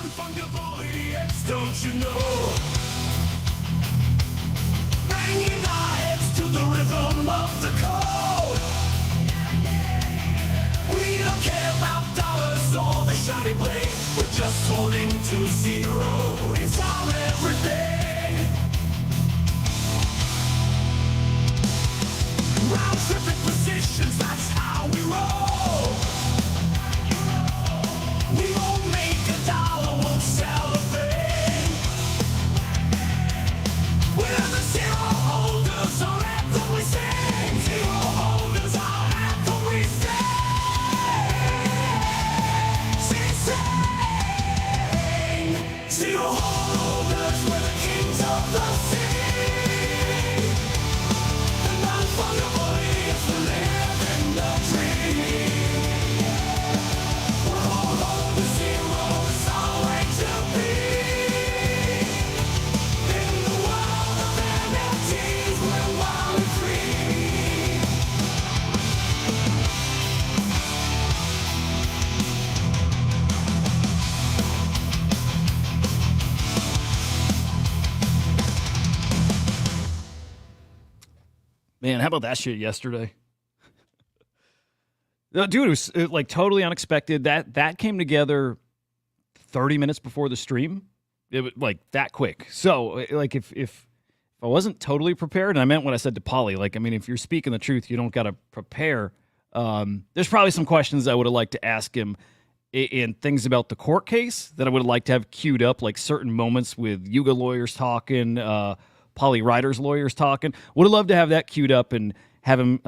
Non-fungible idiots, don't you know? Banging our heads to the rhythm of the code. We don't care about dollars or the shiny blade. We're just holding to zero. It's our everything. Round tripping positions, that's how we roll. We won't make a dollar, won't sell a thing. We're the zero holders, our anthem we sing. Zero holders, our anthem we sing. Zero holders, we're the kings of the sea. The non-fungible idiots, the living the dream. We're all on the zero, it's our way to be. In the world of NFTs, we're wild and free. Man, how about that shit yesterday? Dude, it was like totally unexpected. That came together 30 minutes before the stream. It was like that quick. So, like, if I wasn't totally prepared, and I meant what I said to Pauly, like, I mean, if you're speaking the truth, you don't got to prepare. There's probably some questions I would have liked to ask him and things about the court case that I would have liked to have queued up, like certain moments with Yuga lawyers talking, Pauly Ryder's lawyers talking. Would have loved to have that queued up and have him,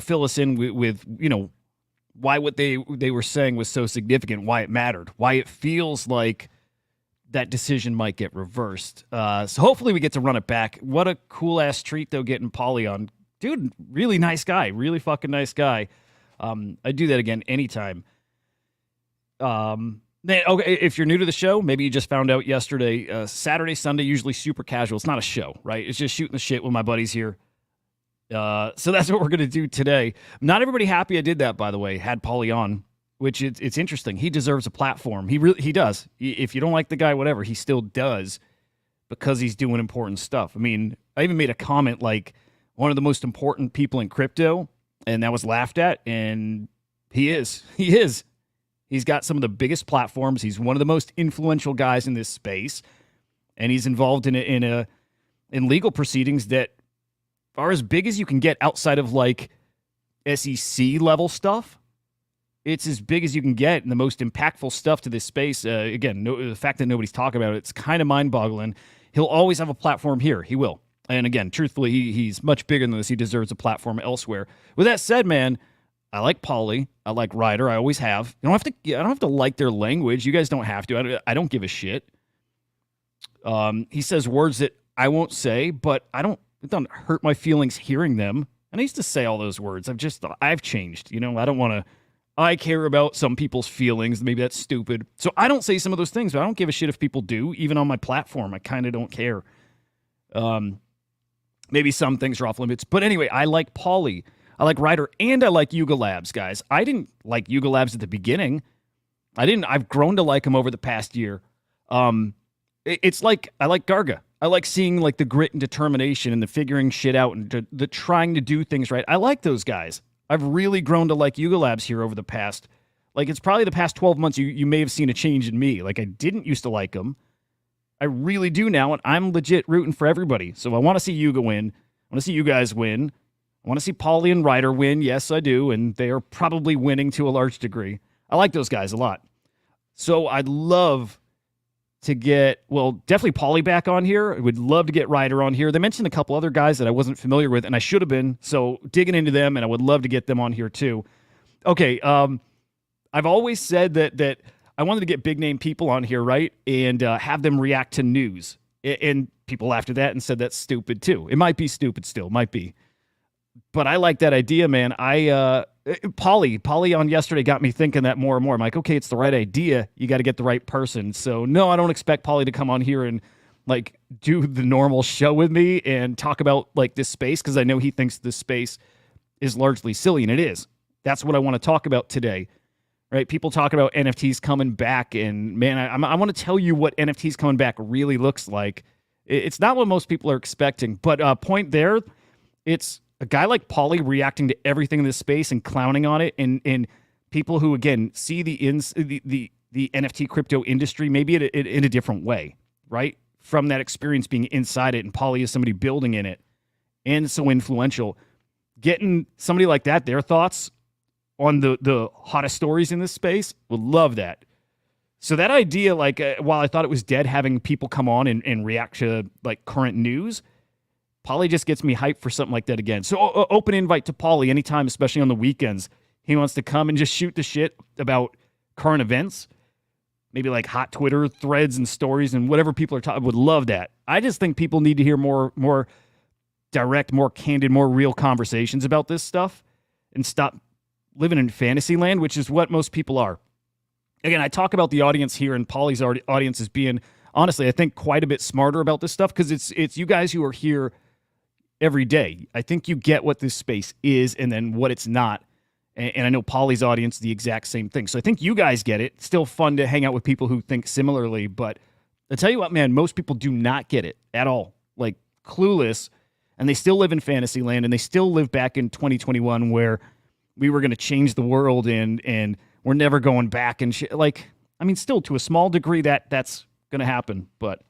fill us in with why what they were saying was so significant, why it mattered, why it feels like that decision might get reversed. So hopefully we get to run it back. What a cool-ass treat, though, getting Pauly on. Dude, really nice guy. Really fucking nice guy. I'd do that again anytime. Okay, if you're new to the show, maybe you just found out yesterday, Saturday, Sunday, usually super casual. It's not a show, right? It's just shooting the shit with my buddies here. So that's what we're going to do today. Not everybody happy I did that, by the way. Had Pauly on, which it's interesting. He deserves a platform. He does. If you don't like the guy, whatever, he still does because he's doing important stuff. I mean, I even made a comment like one of the most important people in crypto, and that was laughed at, and he is. He is. He's got some of the biggest platforms. He's one of the most influential guys in this space, and he's involved in legal proceedings that are as big as you can get outside of like SEC level stuff. It's as big as you can get and the most impactful stuff to this space. Again, the fact that nobody's talking about it's kind of mind-boggling. He'll always have a platform here. He will. And again, truthfully, he's much bigger than this. He deserves a platform elsewhere. With that said, man, I like Pauly. I like Ryder. I always have. I don't have to like their language. You guys don't have to. I don't give a shit. He says words that I won't say, but it doesn't hurt my feelings hearing them. And I used to say all those words. I've changed. I don't want to. I care about some people's feelings. Maybe that's stupid. So I don't say some of those things, but I don't give a shit if people do, even on my platform. I kind of don't care. Maybe some things are off limits. But anyway, I like Pauly. I like Ryder, and I like Yuga Labs, guys. I didn't like Yuga Labs at the beginning. I've grown to like him over the past year. It's like, I like Garga. I like seeing like the grit and determination and the figuring shit out and the trying to do things right. I like those guys. I've really grown to like Yuga Labs here over the past, like it's probably the past 12 months you may have seen a change in me. Like I didn't used to like him. I really do now, and I'm legit rooting for everybody. So I want to see Yuga win. I want to see you guys win. I want to see Pauly and Ryder win. Yes, I do, and they are probably winning to a large degree. I like those guys a lot. So I'd love to get, definitely Pauly back on here. I would love to get Ryder on here. They mentioned a couple other guys that I wasn't familiar with, and I should have been, so digging into them, and I would love to get them on here too. Okay, I've always said that I wanted to get big-name people on here, right, and have them react to news. And people laughed at that and said that's stupid too. It might be stupid still, might be. But I like that idea, man. Pauly on yesterday got me thinking that more and more. I'm like, okay, it's the right idea. You got to get the right person. So no, I don't expect Pauly to come on here and like do the normal show with me and talk about like this space, because I know he thinks this space is largely silly, and it is. That's what I want to talk about today. right? People talk about NFTs coming back, and man, I want to tell you what NFTs coming back really looks like. It's not what most people are expecting, but point there, it's a guy like Pauly reacting to everything in this space and clowning on it, and people who, again, see the NFT crypto industry maybe in a different way, right? From that experience being inside it, and Pauly is somebody building in it and so influential. Getting somebody like that, their thoughts on the hottest stories in this space, would love that. So that idea, like, while I thought it was dead having people come on and react to, like, current news, Pauly just gets me hyped for something like that again. So open invite to Pauly anytime, especially on the weekends. He wants to come and just shoot the shit about current events, maybe like hot Twitter threads and stories and whatever people are talking. Would love that. I just think people need to hear more direct, more candid, more real conversations about this stuff and stop living in fantasy land, which is what most people are. Again, I talk about the audience here, and Pauly's audience is being, honestly, I think quite a bit smarter about this stuff because it's you guys who are here every day. I think you get what this space is and then what it's not. And I know Pauly's audience, the exact same thing. So I think you guys get it. It's still fun to hang out with people who think similarly. But I tell you what, man, most people do not get it at all. Like, clueless. And they still live in fantasy land. And they still live back in 2021 where we were going to change the world and we're never going back and shit. Like, I mean, still to a small degree that's going to happen. But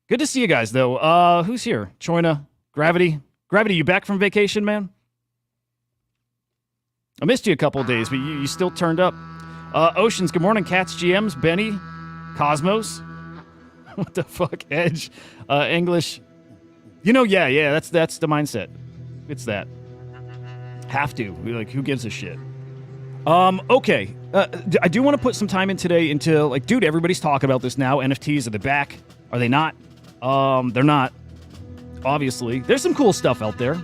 good to see you guys, though. Who's here? Choina, Gravity. Gravity, you back from vacation, man? I missed you a couple of days, but you still turned up. Oceans, good morning. Cats, GMs, Benny, Cosmos. What the fuck? Edge, English. Yeah, that's the mindset. It's that. Have to. Like, who gives a shit? Okay. I do want to put some time in today into, like, dude, everybody's talking about this now. NFTs, are they back? Are they not? They're not. Obviously. There's some cool stuff out there.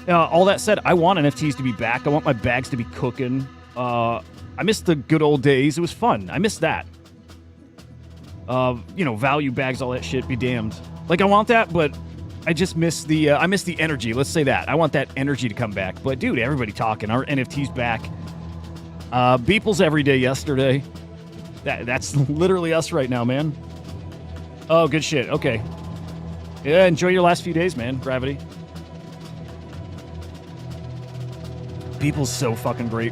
All that said, I want NFTs to be back. I want my bags to be cooking. I miss the good old days. It was fun. I miss that. Value bags, all that shit, be damned. Like, I want that, but I just miss the energy. Let's say that. I want that energy to come back. But, dude, everybody talking. Our NFTs back. Beeples every day yesterday. That's literally us right now, man. Oh, good shit. Okay. Yeah, enjoy your last few days, man. Gravity. Beeple's so fucking great.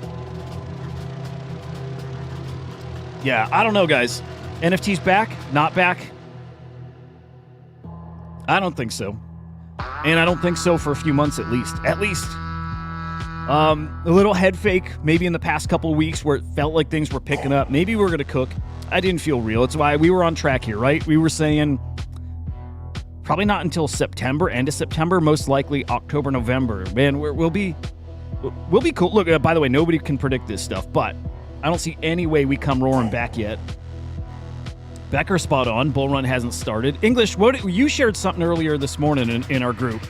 Yeah, I don't know, guys. NFTs back? Not back? I don't think so. And I don't think so for a few months at least. At least. A little head fake maybe in the past couple of weeks where it felt like things were picking up. Maybe we were going to cook. I didn't feel real. It's why we were on track here, right? We were saying probably not until September, end of September, most likely October, November. Man, we'll be cool. Look, by the way, nobody can predict this stuff, but I don't see any way we come roaring back yet. Becker spot on. Bull run hasn't started. English, you shared something earlier this morning in our group,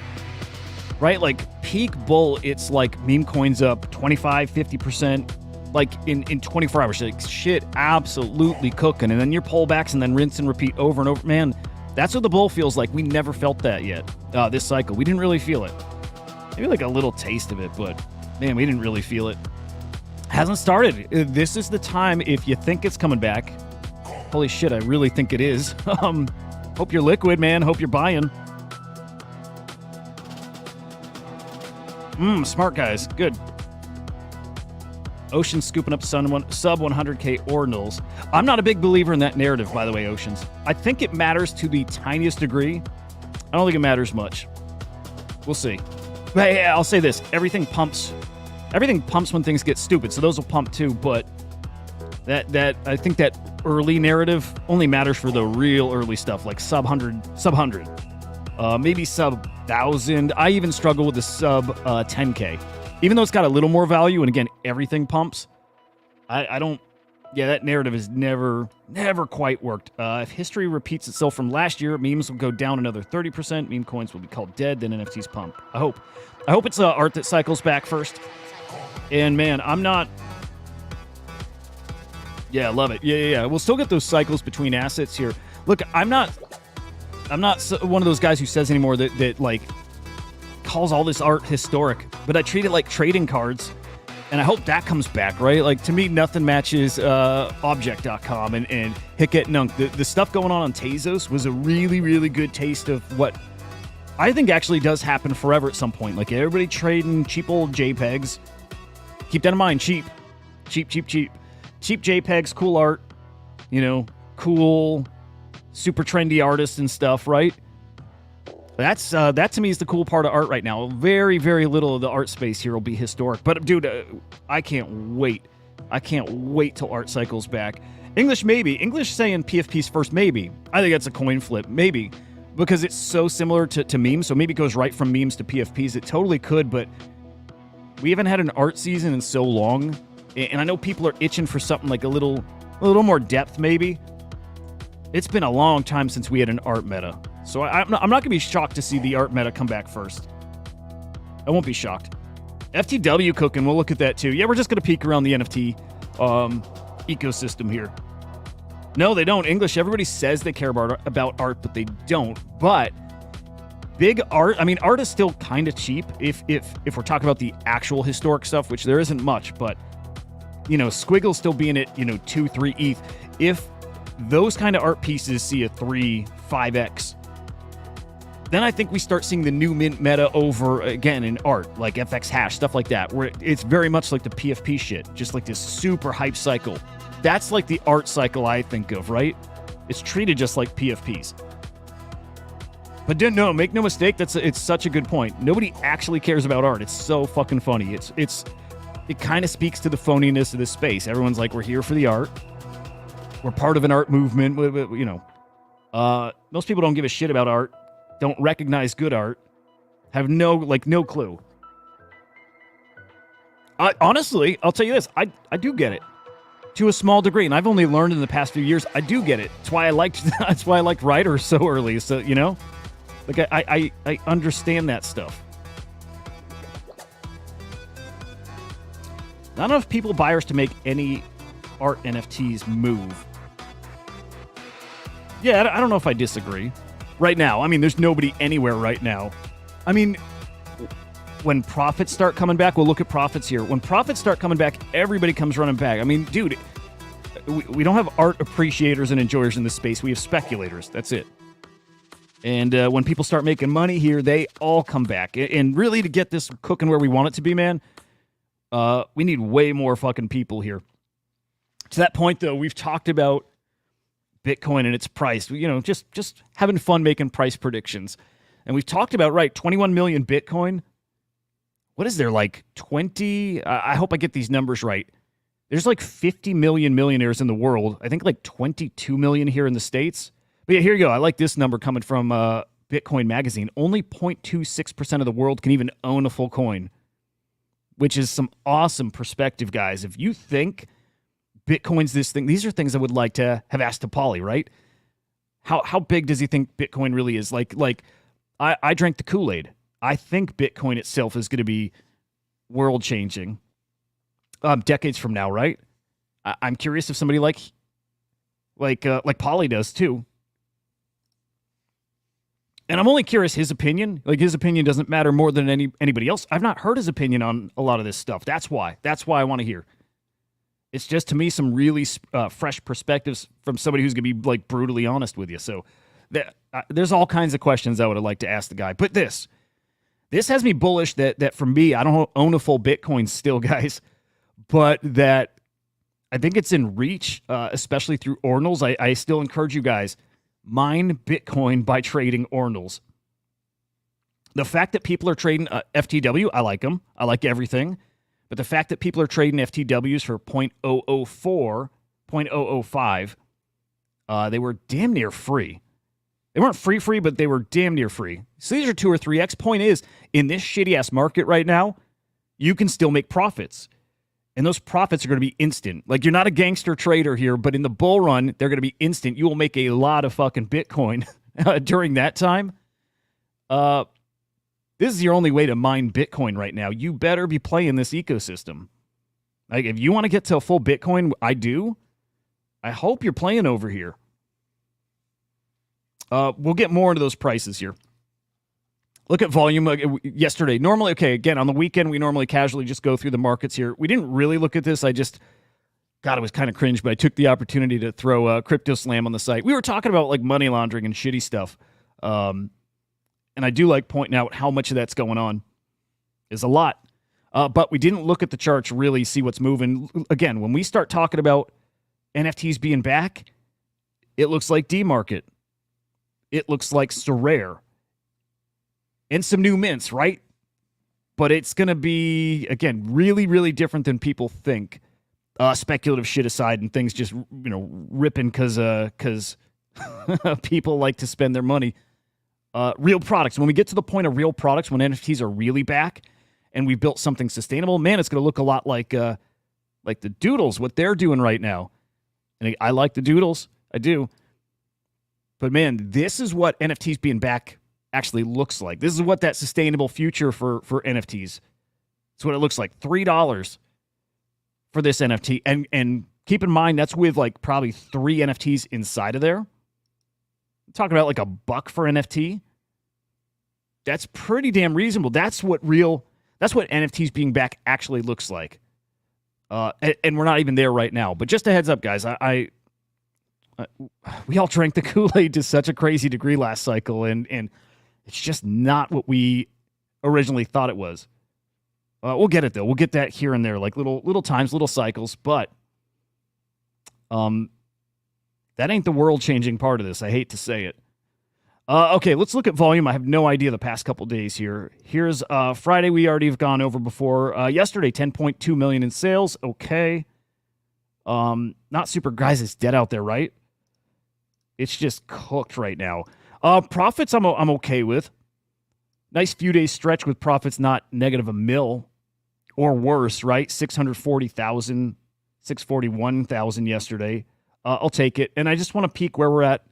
right? Like, peak bull, it's like meme coins up 25, 50%, like in 24 hours. Like, shit, absolutely cooking. And then your pullbacks and then rinse and repeat over and over. Man, that's what the bull feels like. We never felt that yet this cycle. We didn't really feel it. Maybe like a little taste of it, but man, we didn't really feel it. Hasn't started. This is the time if you think it's coming back. Holy shit, I really think it is. Hope you're liquid, man. Hope you're buying. Smart guys. Good. Ocean's scooping up sub 100K Ordinals. I'm not a big believer in that narrative, by the way, Oceans. I think it matters to the tiniest degree. I don't think it matters much. We'll see. But hey, I'll say this. Everything pumps when things get stupid, so those will pump too, but that I think that early narrative only matters for the real early stuff, like sub 100, maybe sub 1,000. I even struggle with the sub 10K. Even though it's got a little more value, and again, everything pumps, I don't... Yeah, that narrative has never quite worked. If history repeats itself from last year, memes will go down another 30%, meme coins will be called dead, then NFTs pump. I hope it's art that cycles back first. And man, I'm not... Yeah, love it. Yeah. We'll still get those cycles between assets here. Look, I'm not one of those guys who says anymore that like calls all this art historic, but I treat it like trading cards. And I hope that comes back, right? Like, to me, nothing matches Object.com and Hicket Nunk. The stuff going on Tezos was a really, really good taste of what I think actually does happen forever at some point. Like, everybody trading cheap old JPEGs. Keep that in mind, cheap. Cheap JPEGs, cool art, cool, super trendy artists and stuff, right? That to me is the cool part of art right now. Very, very little of the art space here will be historic. But dude, I can't wait. I can't wait till art cycles back. English, maybe. English saying PFP's first, maybe. I think that's a coin flip, maybe. Because it's so similar to memes, so maybe it goes right from memes to PFPs. It totally could, but we haven't had an art season in so long. And I know people are itching for something like a little more depth, maybe. It's been a long time since we had an art meta. So I'm not going to be shocked to see the art meta come back first. I won't be shocked. FTW cooking, we'll look at that too. Yeah, we're just going to peek around the NFT ecosystem here. No, they don't. English, everybody says they care about art, but they don't. But big art, I mean, art is still kind of cheap if we're talking about the actual historic stuff, which there isn't much, but, Squiggle still being at, 2, 3 ETH. If those kind of art pieces see a 3, 5x, then I think we start seeing the new mint meta over again in art, like FX hash, stuff like that, where it's very much like the PFP shit, just like this super hype cycle. That's like the art cycle I think of, right? It's treated just like PFPs. But no, make no mistake, it's such a good point. Nobody actually cares about art. It's so fucking funny. It kind of speaks to the phoniness of this space. Everyone's like, we're here for the art. We're part of an art movement. Most people don't give a shit about art, don't recognize good art, have no clue. Honestly, I'll tell you this, I do get it. To a small degree, and I've only learned in the past few years, I do get it. That's why I liked writers so early. So, like I understand that stuff. Not enough people buyers to make any art NFTs move. Yeah, I don't know if I disagree. Right now, I mean, there's nobody anywhere right now. I mean, when profits start coming back, we'll look at profits here. When profits start coming back, everybody comes running back. I mean, dude, we don't have art appreciators and enjoyers in this space. We have speculators. That's it. And when people start making money here, they all come back. And really, to get this cooking where we want it to be, man, we need way more fucking people here. To that point, though, we've talked about Bitcoin and its price, just having fun making price predictions. And we've talked about, 21 million Bitcoin. What is there, like 20? I hope I get these numbers right. There's like 50 million millionaires in the world. I think like 22 million here in the States. But yeah, here you go. I like this number coming from Bitcoin Magazine. Only 0.26% of the world can even own a full coin, which is some awesome perspective, guys. If you think Bitcoin's this thing, these are things I would like to have asked to Pauly, right? How big does he think Bitcoin really is? Like I drank the Kool-Aid. I think Bitcoin itself is going to be world-changing decades from now, right? I'm curious if somebody like Pauly does too. And I'm only curious his opinion. Like, his opinion doesn't matter more than anybody else. I've not heard his opinion on a lot of this stuff. That's why I want to hear. It's just, to me, some really fresh perspectives from somebody who's going to be like brutally honest with you. So there's all kinds of questions I would have liked to ask the guy. But this has me bullish that for me, I don't own a full Bitcoin still, guys, but that I think it's in reach, especially through Ordinals. I still encourage you guys, mine Bitcoin by trading Ordinals. The fact that people are trading FTW, I like them. I like everything. But the fact that people are trading FTWs for 0.004, 0.005, they were damn near free. They weren't free, but they were damn near free. So these are 2 or 3x. Point is, in this shitty-ass market right now, you can still make profits. And those profits are going to be instant. Like, you're not a gangster trader here, but in the bull run, they're going to be instant. You will make a lot of fucking Bitcoin during that time. This is your only way to mine Bitcoin right now. You better be playing this ecosystem. Like, if you want to get to a full Bitcoin, I do. I hope you're playing over here. We'll get more into those prices here. Look at volume yesterday. Normally, okay, again, on the weekend, we normally casually just go through the markets here. We didn't really look at this. God, it was kind of cringe, but I took the opportunity to throw a Crypto Slam on the site. We were talking about like money laundering and shitty stuff. And I do like pointing out how much of that's going on is a lot. But we didn't look at the charts, really see what's moving. Again, when we start talking about NFTs being back, it looks like D-Market. It looks like Sorare. And some new mints, right? But it's going to be, again, really, really different than people think. Speculative shit aside and things just, ripping because people like to spend their money. Real products. When we get to the point of real products, when NFTs are really back and we built something sustainable, man, it's going to look a lot like the Doodles, what they're doing right now. And I like the Doodles. I do. But, man, this is what NFTs being back actually looks like. This is what that sustainable future for NFTs. It's what it looks like. $3 for this NFT. And keep in mind, that's with like probably 3 NFTs inside of there. I'm talking about like $1 for NFT. That's pretty damn reasonable. That's what NFTs being back actually looks like. And we're not even there right now. But just a heads up, guys, we all drank the Kool-Aid to such a crazy degree last cycle, and it's just not what we originally thought it was. We'll get it, though. We'll get that here and there, like little times, little cycles. But that ain't the world-changing part of this. I hate to say it. Okay, let's look at volume. I have no idea the past couple days here. Here's Friday. We already have gone over before. Yesterday, 10.2 million in sales. Okay. Not super. Guys, it's dead out there, right? It's just cooked right now. Profits I'm okay with. Nice few days stretch with profits not negative $1 million or worse, right? 640,000, 641,000 yesterday. I'll take it. And I just want to peek where we're at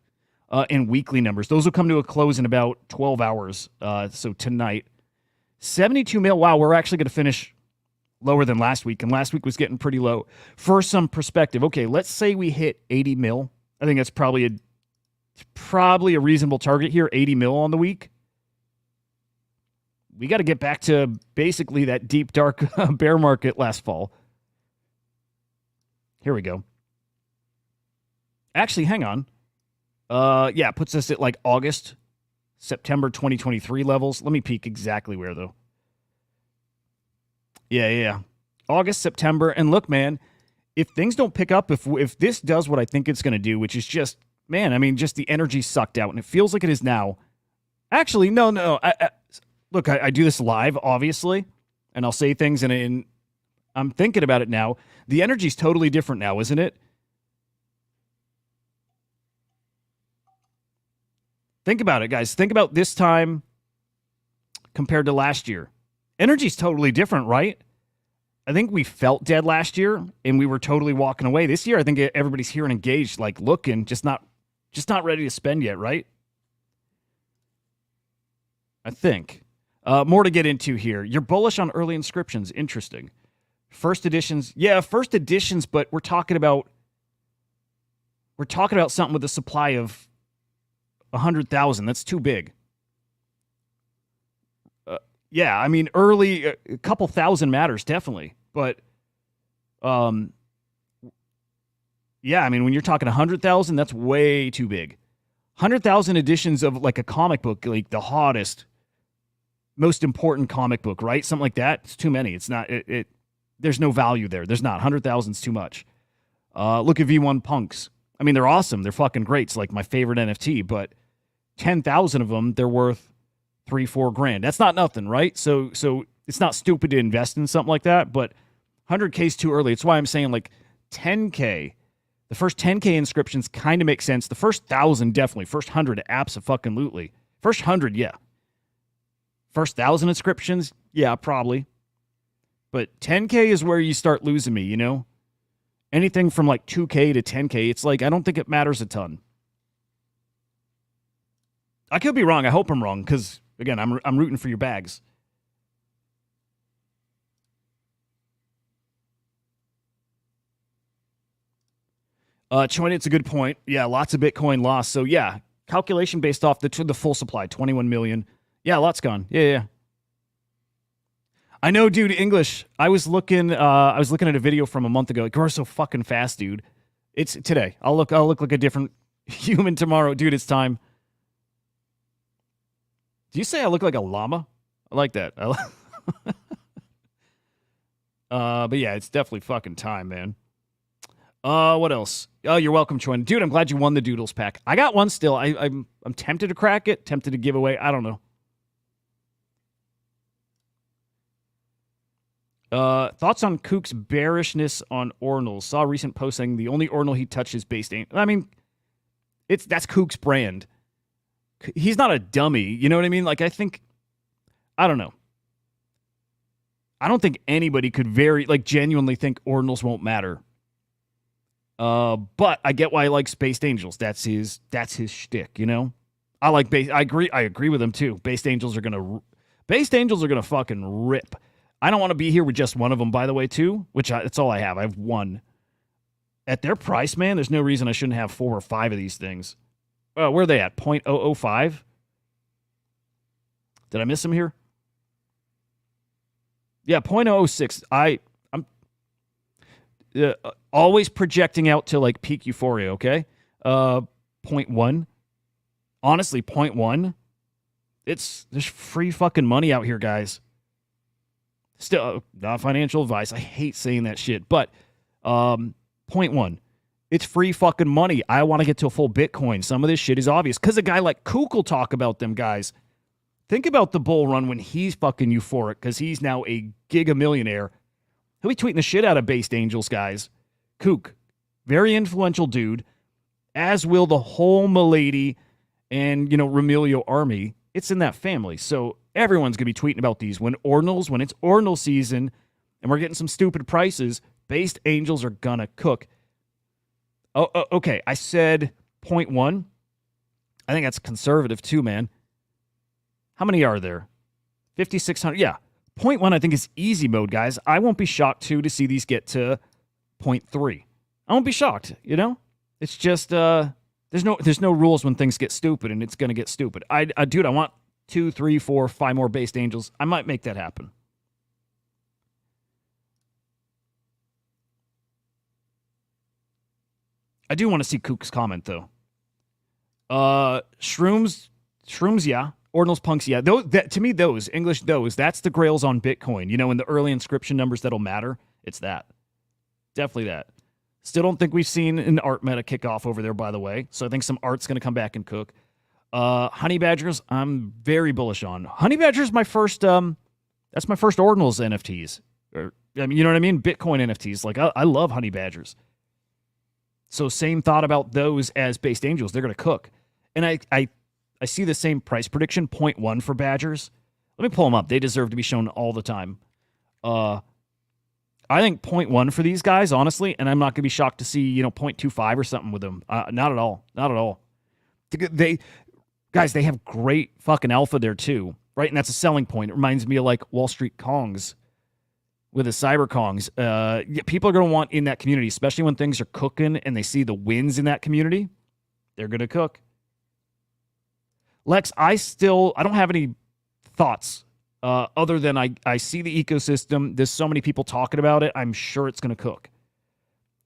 in weekly numbers. Those will come to a close in about 12 hours. So tonight, 72 mil. Wow, we're actually going to finish lower than last week. And last week was getting pretty low. For some perspective, okay, let's say we hit 80 mil. I think that's probably a reasonable target here, 80 mil on the week. We got to get back to basically that deep, dark bear market last fall. Here we go. Actually, hang on. Yeah, it puts us at like August, September 2023 levels. Let me peek exactly where, though. Yeah. August, September. And look, man, if things don't pick up, if this does what I think it's going to do, which is just, man, I mean, just the energy sucked out, and it feels like it is now. Actually, no. Look, I do this live, obviously, and I'll say things, and I'm thinking about it now. The energy's totally different now, isn't it? Think about it, guys. Think about this time compared to last year. Energy's totally different, right? I think we felt dead last year, and we were totally walking away. This year, I think everybody's here and engaged, like looking, just not ready to spend yet, right? I think. More to get into here. You're bullish on early inscriptions. Interesting. First editions. Yeah, first editions, but we're talking about something with a supply of 100,000. That's too big. Yeah, I mean, early, a couple thousand matters, definitely. But, yeah, I mean, when you're talking 100,000, that's way too big. 100,000 editions of like a comic book, like the hottest, most important comic book, right? Something like that. It's too many. It's not, there's no value there. There's not. 100,000 is too much. Look at V1 Punks. I mean, they're awesome. They're fucking great. It's like my favorite NFT, but 10,000 of them, they're worth $3-4 grand. That's not nothing, right? So it's not stupid to invest in something like that, but 100K is too early. It's why I'm saying like 10K. The first 10K inscriptions kind of make sense. The first 1,000 definitely. First 100 abso-fucking-lutely. First 100, yeah. First 1,000 inscriptions, yeah, probably. But 10K is where you start losing me, you know? Anything from like 2K to 10K, it's like I don't think it matters a ton. I could be wrong. I hope I'm wrong because, again, I'm rooting for your bags. Choin, it's a good point. Yeah, lots of Bitcoin lost. So, yeah, calculation based off the full supply, 21 million. Yeah, a lot's gone. Yeah. I know, dude. English. I was looking at a video from a month ago. Like, you're so fucking fast, dude. It's today. I'll look like a different human tomorrow, dude. It's time. Do you say I look like a llama? I like that. But yeah, it's definitely fucking time, man. What else? Oh, you're welcome, Trojan. Dude, I'm glad you won the Doodles pack. I got one still. I'm tempted to crack it, tempted to give away. I don't know. Thoughts on Kook's bearishness on Ordinals? Saw a recent post saying the only Ordinal he touches based ain't. I mean, that's Kook's brand. He's not a dummy. You know what I mean? Like, I don't know. I don't think anybody could genuinely think Ordinals won't matter. But I get why he likes Based Angels. That's his shtick, you know? I agree with him too. Based Angels are gonna fucking rip. I don't want to be here with just one of them, by the way, too, that's all I have. I have one. At their price, man, there's no reason I shouldn't have 4 or 5 of these things. Where are they at? 0.005? Did I miss them here? Yeah, 0.006. I'm always projecting out to like peak euphoria, okay? 0.1. Honestly, 0.1. There's free fucking money out here, guys. Still, not financial advice. I hate saying that shit. But 0.1. It's free fucking money. I want to get to a full Bitcoin. Some of this shit is obvious. Because a guy like Kook will talk about them, guys. Think about the bull run when he's fucking euphoric because he's now a giga millionaire. He'll be tweeting the shit out of Based Angels, guys. Kook, very influential dude, as will the whole Milady and, Remilio army. It's in that family. So everyone's going to be tweeting about these. When it's Ordinal season and we're getting some stupid prices, Based Angels are going to cook. Oh, okay. I said 0.1. I think that's conservative too, man. How many are there? 5,600. Yeah. 0.1 I think is easy mode, guys. I won't be shocked too to see these get to 0.3. I won't be shocked, It's just there's no rules when things get stupid, and it's going to get stupid. Dude, I want 2, 3, 4, 5 more Based Angels. I might make that happen. I do want to see Kook's comment though. Shrooms, yeah. Ordinals, punks, yeah. To me, English, that's the grails on Bitcoin. In the early inscription numbers that'll matter. It's that. Definitely that. Still don't think we've seen an art meta kick off over there, by the way. So I think some art's going to come back and cook. Honey Badgers, I'm very bullish on. Honey Badgers, that's my first Ordinals NFTs. You know what I mean? Bitcoin NFTs. Like, I love Honey Badgers. So same thought about those as Based Angels. They're going to cook. And I see the same price prediction, 0.1 for Badgers. Let me pull them up. They deserve to be shown all the time. I think 0.1 for these guys, honestly, and I'm not going to be shocked to see, 0.25 or something with them. Not at all. Not at all. They have great fucking alpha there too, right? And that's a selling point. It reminds me of like Wall Street Kongs with the Cyber Kongs. People are going to want in that community, especially when things are cooking and they see the wins in that community. They're going to cook. Lex, I don't have any thoughts other than I see the ecosystem. There's so many people talking about it. I'm sure it's going to cook.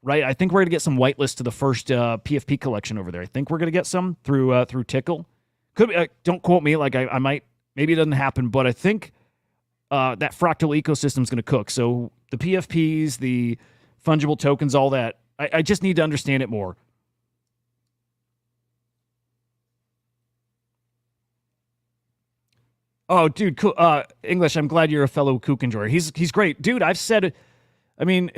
Right? I think we're going to get some whitelist to the first PFP collection over there. I think we're going to get some through Tickle. Could be, don't quote me. Like I might. Maybe it doesn't happen, but I think that fractal ecosystem is going to cook. So the PFPs, the fungible tokens, all that. I just need to understand it more. Oh, dude, cool. English, I'm glad you're a fellow Kook enjoyer. He's great. Dude, I've said it. I mean,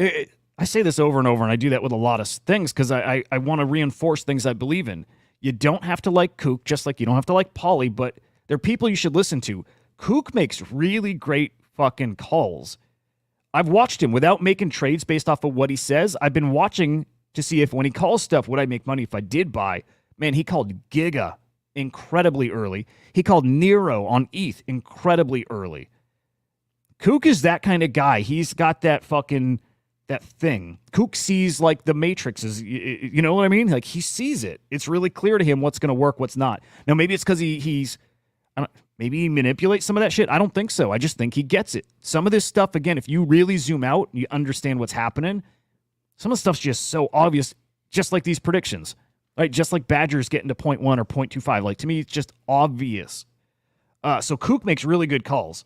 I say this over and over, and I do that with a lot of things because I want to reinforce things I believe in. You don't have to like Kook, just like you don't have to like Pauly, but they're people you should listen to. Kook makes really great fucking calls. I've watched him without making trades based off of what he says. I've been watching to see if when he calls stuff, would I make money if I did buy? Man, he called Giga incredibly early. He called Nero on ETH incredibly early. Kook is that kind of guy. He's got that thing. Kook sees like the Matrix is, you know what I mean? Like he sees it. It's really clear to him what's going to work, what's not. Now maybe it's because he's maybe manipulate some of that shit? I don't think so. I just think he gets it. Some of this stuff, again, if you really zoom out and you understand what's happening, some of the stuff's just so obvious, just like these predictions, right? Just like Badgers getting to 0.1 or 0.25. Like, to me, it's just obvious. So Kook makes really good calls.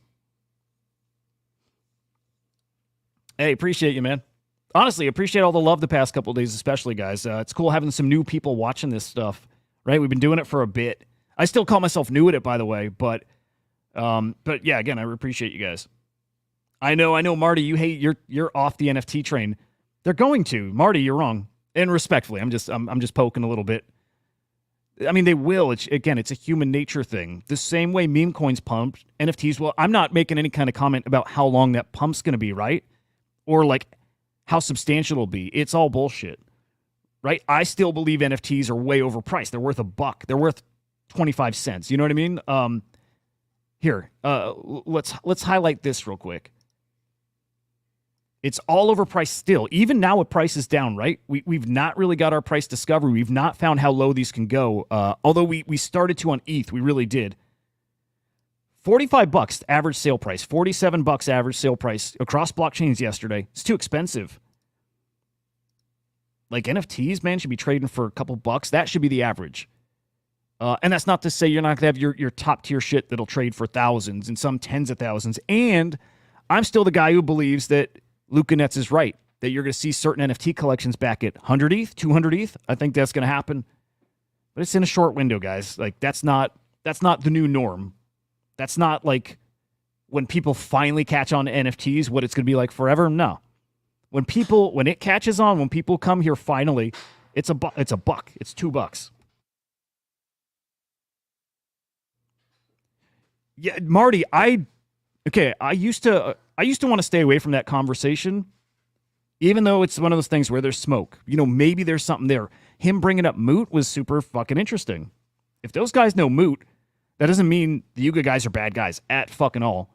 Hey, appreciate you, man. Honestly, appreciate all the love the past couple of days, especially, guys. It's cool having some new people watching this stuff, right? We've been doing it for a bit. I still call myself new at it, by the way, but yeah, again, I appreciate you guys. I know, Marty, you hate you're off the NFT train. They're going to. Marty, you're wrong. And respectfully, I'm just poking a little bit. I mean, they will. It's a human nature thing. The same way meme coins pumped, NFTs. Well, I'm not making any kind of comment about how long that pump's going to be, right? Or like how substantial it'll be. It's all bullshit, right? I still believe NFTs are way overpriced. They're worth $1. They're worth 25 cents. You know what I mean? Here, let's highlight this real quick. It's all overpriced still. Even now with prices down, right? We've not really got our price discovery. We've not found how low these can go. Although we started to on ETH. We really did. $45 average sale price. $47 average sale price across blockchains yesterday. It's too expensive. Like NFTs, man, should be trading for a couple bucks. That should be the average. And that's not to say you're not going to have your top tier shit that'll trade for thousands and some tens of thousands. And I'm still the guy who believes that Luca Nets is right, that you're going to see certain NFT collections back at 100 ETH, 200 ETH. I think that's going to happen. But it's in a short window, guys. Like that's not the new norm. That's not like when people finally catch on to NFTs, what it's going to be like forever. No. When it catches on, when people come here finally, it's a buck. It's $2. Yeah, Marty, I used to want to stay away from that conversation, even though it's one of those things where there's smoke. You know, maybe there's something there. Him bringing up Moot was super fucking interesting. If those guys know Moot, that doesn't mean the Yuga guys are bad guys at fucking all.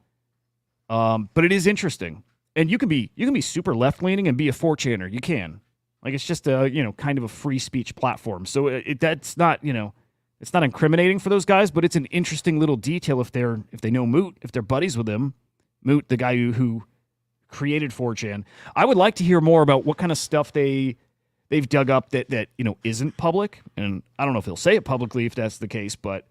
But it is interesting. And you can be super left-leaning and be a 4chaner. You can. Like, it's just a, kind of a free speech platform. So that's not, it's not incriminating for those guys, but it's an interesting little detail if they know Moot, if they're buddies with him. Moot, the guy who created 4chan. I would like to hear more about what kind of stuff they've dug up that isn't public. And I don't know if he'll say it publicly if that's the case, but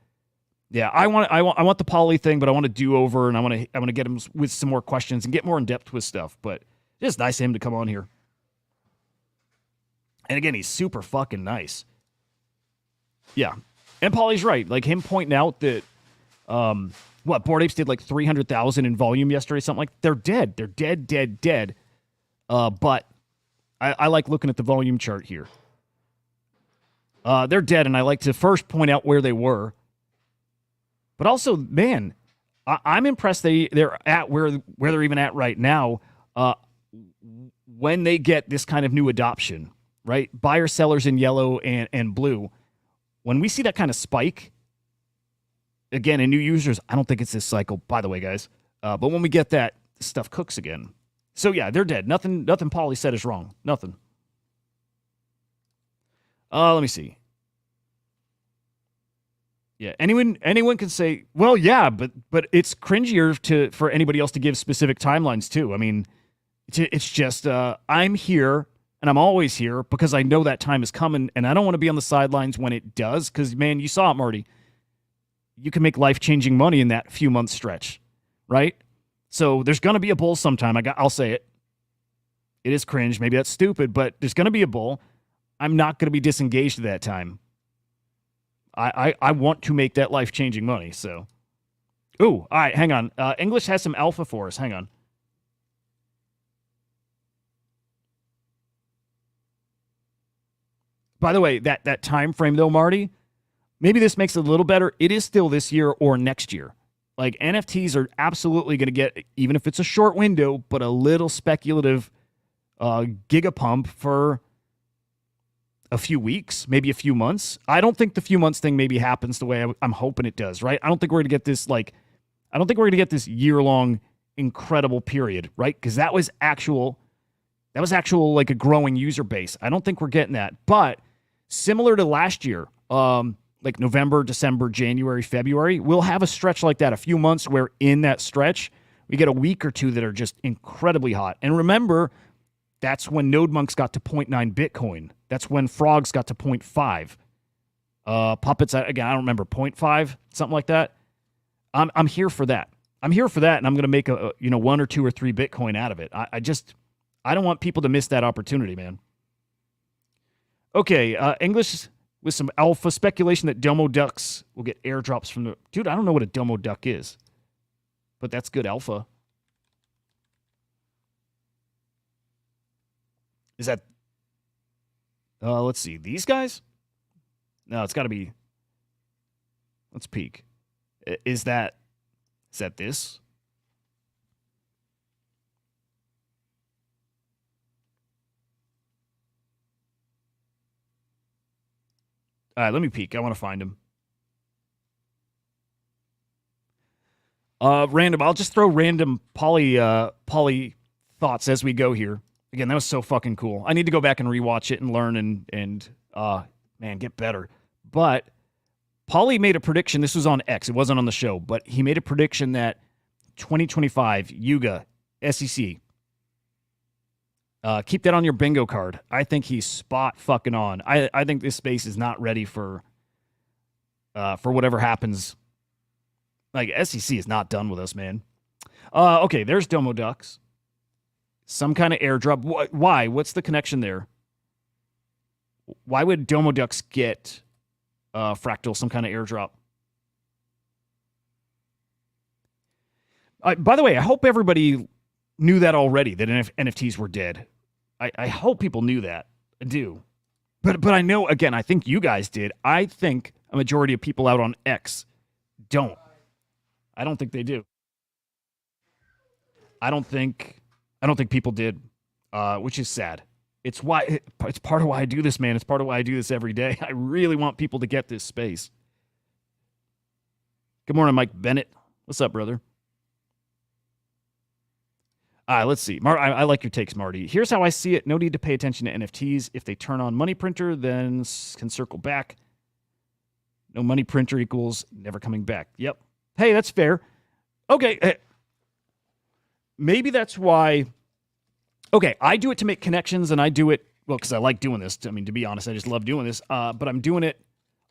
yeah, I want the Pauly thing, but I want to do over, and I want to get him with some more questions and get more in depth with stuff. But it's just nice of him to come on here. And again, he's super fucking nice. Yeah. And Pauly's right. Like him pointing out that Bored Apes did like 300,000 in volume yesterday, something like they're dead. They're dead. But I like looking at the volume chart here. They're dead, and I like to first point out where they were. But also, man, I'm impressed they're at where they're even at right now when they get this kind of new adoption, right? Buyer sellers in yellow and blue. When we see that kind of spike, again, in new users, I don't think it's this cycle, by the way, guys. But when we get that, stuff cooks again. So, yeah, they're dead. Nothing Pauly said is wrong. Nothing. Let me see. Yeah, anyone can say, well, yeah, but it's cringier for anybody else to give specific timelines too. I mean, it's just I'm here and I'm always here because I know that time is coming, and I don't want to be on the sidelines when it does. Because man, you saw it, Marty. You can make life-changing money in that few month stretch, right? So there's gonna be a bull sometime. I'll say it. It is cringe. Maybe that's stupid, but there's gonna be a bull. I'm not gonna be disengaged at that time. I want to make that life-changing money, so. Ooh, all right, hang on. English has some alpha for us. Hang on. By the way, that time frame, though, Marty, maybe this makes it a little better. It is still this year or next year. Like, NFTs are absolutely going to get, even if it's a short window, but a little speculative gigapump for a few weeks, maybe a few months. I don't think the few months thing maybe happens the way I'm hoping it does, right? I don't think we're going to get this, this year-long incredible period, right? Because that was actual, like a growing user base. I don't think we're getting that. But similar to last year, like November, December, January, February, we'll have a stretch like that, a few months where in that stretch, we get a week or two that are just incredibly hot. And remember, that's when Node Monks got to 0.9 Bitcoin. That's when Frogs got to 0.5. Puppets, again, I don't remember, 0.5, something like that. I'm here for that. I'm here for that, and I'm going to make a 1 or 2 or 3 Bitcoin out of it. I don't want people to miss that opportunity, man. Okay, English with some alpha speculation that Domo Ducks will get airdrops from the... Dude, I don't know what a Domo Duck is, but that's good alpha. Is that... let's see, these guys? No, it's got to be... Let's peek. Is that this? All right, let me peek. I want to find him. Random. I'll just throw random Pauly thoughts as we go here. Again, that was so fucking cool. I need to go back and rewatch it and learn and man, get better. But Pauly made a prediction. This was on X. It wasn't on the show, but he made a prediction that 2025 Yuga SEC. Keep that on your bingo card. I think he's spot fucking on. I think this space is not ready for whatever happens. Like, SEC is not done with us, man. Okay, there's Domo Ducks. Some kind of airdrop. Why? What's the connection there? Why would Domo Ducks get Fractal some kind of airdrop? By the way, I hope everybody knew that already, that NFTs were dead. I hope people knew that. I do. But I know, again, I think you guys did. I think a majority of people out on X don't. I don't think they do. I don't think people did, which is sad. It's part of why I do this, man. It's part of why I do this every day. I really want people to get this space. Good morning, Mike Bennett. What's up, brother? Let's see. I like your takes, Marty. Here's how I see it. No need to pay attention to NFTs. If they turn on money printer, then can circle back. No money printer equals never coming back. Yep. Hey, that's fair. Okay. Maybe that's why. Okay, I do it to make connections, and I do it, well, because I like doing this. I mean, to be honest, I just love doing this. But I'm doing it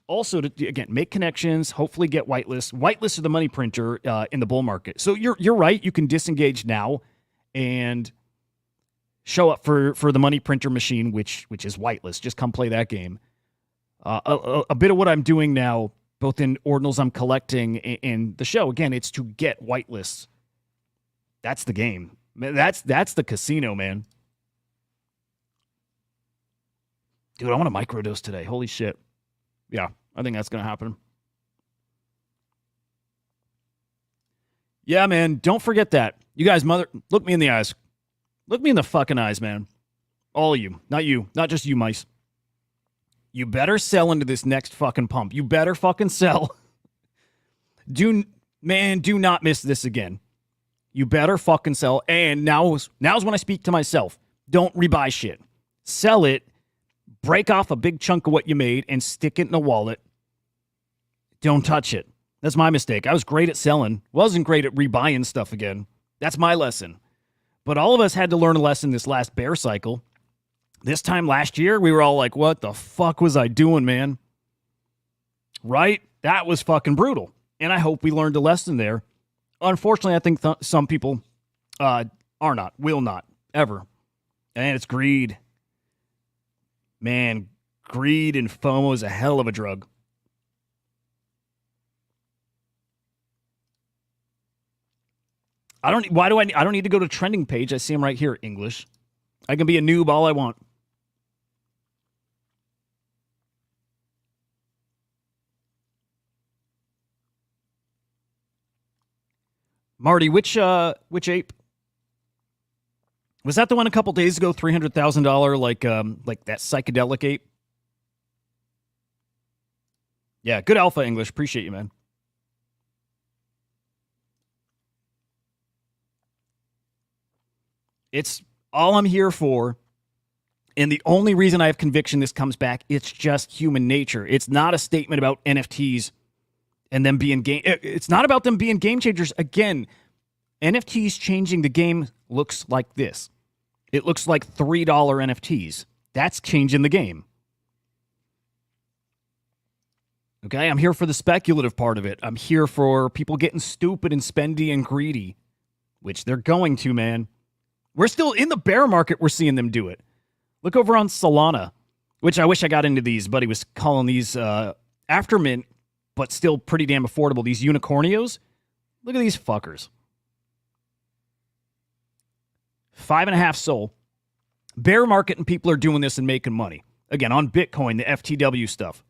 also to, again, make connections, hopefully get whitelists. Whitelist of the money printer in the bull market. So you're right. You can disengage now and show up for the money printer machine, which is whitelist. Just come play that game. A bit of what I'm doing now, both in Ordinals I'm collecting and the show, again, it's to get whitelists. That's the game. That's the casino, man. Dude, I want a microdose today. Holy shit. Yeah, I think that's going to happen. Yeah, man, don't forget that. You guys, look me in the eyes. Look me in the fucking eyes, man. All of you. Not just you, mice. You better sell into this next fucking pump. You better fucking sell. Do not miss this again. You better fucking sell. And now's when I speak to myself. Don't rebuy shit. Sell it. Break off a big chunk of what you made and stick it in a wallet. Don't touch it. That's my mistake. I was great at selling. Wasn't great at rebuying stuff again. That's my lesson. But all of us had to learn a lesson this last bear cycle. This time last year, we were all like, what the fuck was I doing, man? Right? That was fucking brutal. And I hope we learned a lesson there. Unfortunately, I think some people will not, ever. And it's greed. Man, greed and FOMO is a hell of a drug. I don't need to go to trending page. I see them right here, English. I can be a noob all I want. Marty, which ape? Was that the one a couple days ago, $300,000, like that psychedelic ape? Yeah, good alpha English. Appreciate you, man. It's all I'm here for And the only reason I have conviction this comes back, it's just human nature. It's not a statement about NFTs and them being game. It's not about them being game changers. Again, NFTs changing the game looks like this. It looks like $3 NFTs. That's changing the game. Okay, I'm here for the speculative part of it. I'm here for people getting stupid and spendy and greedy, which they're going to, man. We're still in the bear market. We're seeing them do it. Look over on Solana, which I wish I got into these, but he was calling these after mint, but still pretty damn affordable. These unicornios. Look at these fuckers. 5.5 SOL. Bear market and people are doing this and making money. Again, on Bitcoin, the FTW stuff.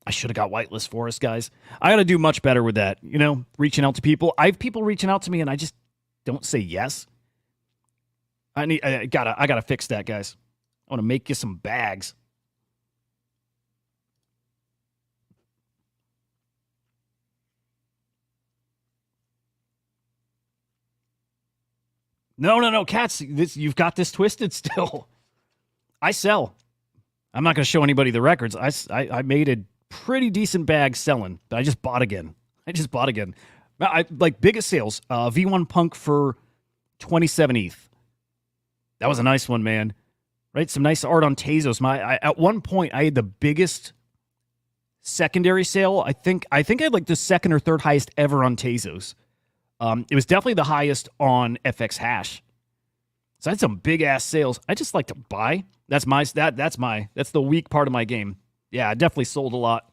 I should have got whitelist for us, guys. I got to do much better with that. You know, reaching out to people. I have people reaching out to me and I just don't say yes. I gotta fix that, guys. I want to make you some bags. No, Cats. You've got this twisted still. I sell. I'm not going to show anybody the records. I made a pretty decent bag selling, but I just bought again. Like biggest sales. V1 Punk for 27 ETH. That was a nice one, man. Right? Some nice art on Tezos. At one point, I had the biggest secondary sale. I think I had like the second or third highest ever on Tezos. It was definitely the highest on FX Hash. So I had some big ass sales. I just like to buy. That's the weak part of my game. Yeah, I definitely sold a lot.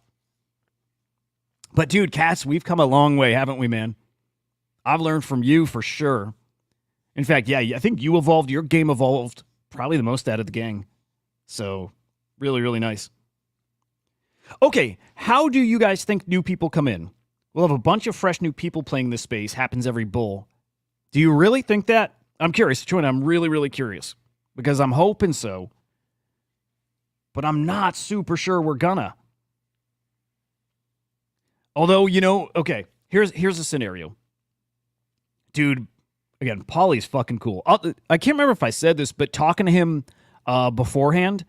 But dude, Cats, we've come a long way, haven't we, man? I've learned from you for sure. In fact, yeah, I think you evolved. Your game evolved probably the most out of the gang. So really, really nice. Okay, how do you guys think new people come in? We'll have a bunch of fresh new people playing this space. Happens every bull. Do you really think that? I'm curious, Trojan. I'm really, really curious. Because I'm hoping so. But I'm not super sure we're gonna. Although, you know, okay, here's a scenario. Dude, again, Pauly's fucking cool. I can't remember if I said this, but talking to him beforehand,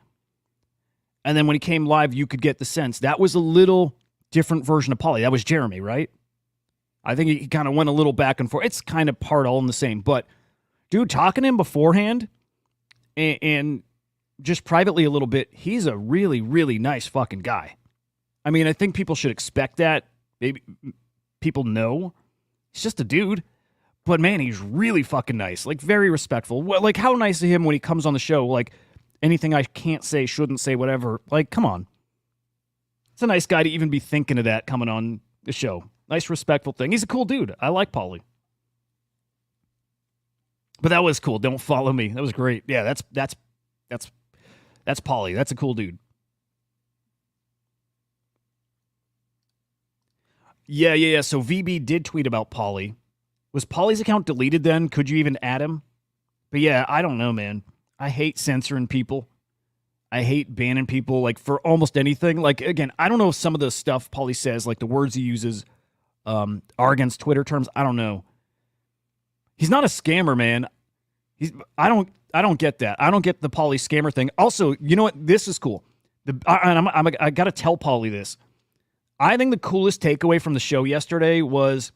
and then when he came live, you could get the sense. That was a little different version of Pauly. That was Jeremy, right? I think he kind of went a little back and forth. It's kind of part all in the same. But, dude, talking to him beforehand and just privately a little bit, he's a really, really nice fucking guy. I mean, I think people should expect that. Maybe people know. He's just a dude. But, man, he's really fucking nice. Like, very respectful. Like, how nice of him when he comes on the show. Like, anything I can't say, shouldn't say, whatever. Like, come on. It's a nice guy to even be thinking of that coming on the show. Nice, respectful thing. He's a cool dude. I like Pauly. But that was cool. Don't follow me. That was great. Yeah, that's Pauly. That's a cool dude. Yeah. So VB did tweet about Pauly. Was Pauly's account deleted then? Could you even add him? But yeah, I don't know, man. I hate censoring people. I hate banning people, like, for almost anything. Like, again, I don't know if some of the stuff Pauly says, like the words he uses, are against Twitter terms. I don't know. He's not a scammer, man. I don't get that. I don't get the Pauly scammer thing. Also, you know what? This is cool. I got to tell Pauly this. I think the coolest takeaway from the show yesterday was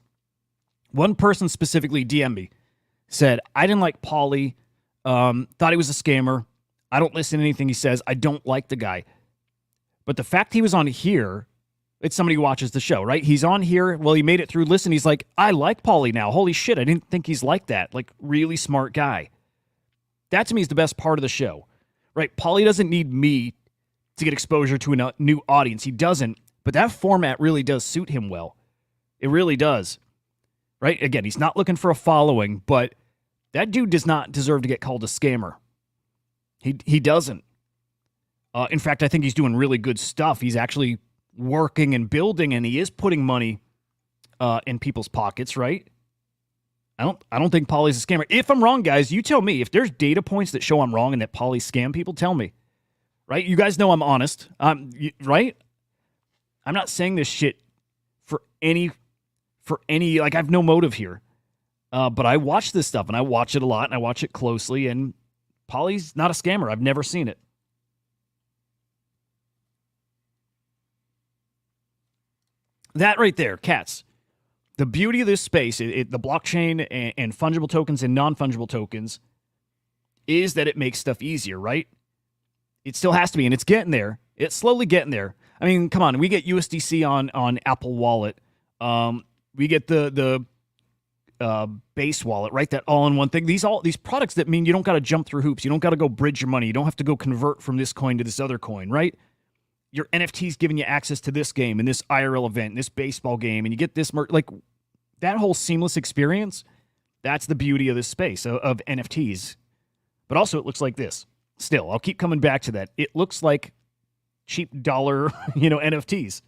one person specifically DM'd me, said, I didn't like Pauly, thought he was a scammer. I don't listen to anything he says. I don't like the guy. But the fact he was on here, it's somebody who watches the show, right? He's on here. Well, he made it through. Listen, he's like, I like Pauly now. Holy shit, I didn't think he's like that. Like, really smart guy. That, to me, is the best part of the show, right? Pauly doesn't need me to get exposure to a new audience. He doesn't. But that format really does suit him well. It really does. Right? Again, he's not looking for a following, but that dude does not deserve to get called a scammer. He doesn't. In fact, I think he's doing really good stuff. He's actually working and building, and he is putting money in people's pockets, right? I don't think Pauly's a scammer. If I'm wrong, guys, you tell me. If there's data points that show I'm wrong and that Pauly scam people, tell me. Right? You guys know I'm honest. Right? I'm not saying this shit for any, like, I have no motive here. But I watch this stuff, and I watch it a lot, and I watch it closely, and Pauly's not a scammer. I've never seen it. That right there, cats. The beauty of this space, the blockchain and fungible tokens and non-fungible tokens, is that it makes stuff easier, right? It still has to be, and it's getting there. It's slowly getting there. I mean, come on, we get USDC on Apple Wallet. We get the base wallet, right? That all-in-one thing. These products that mean you don't got to jump through hoops. You don't got to go bridge your money. You don't have to go convert from this coin to this other coin, right? Your NFTs giving you access to this game and this IRL event, and this baseball game, and you get this like that whole seamless experience. That's the beauty of this space of NFTs. But also, it looks like this. Still, I'll keep coming back to that. It looks like cheap dollar, NFTs.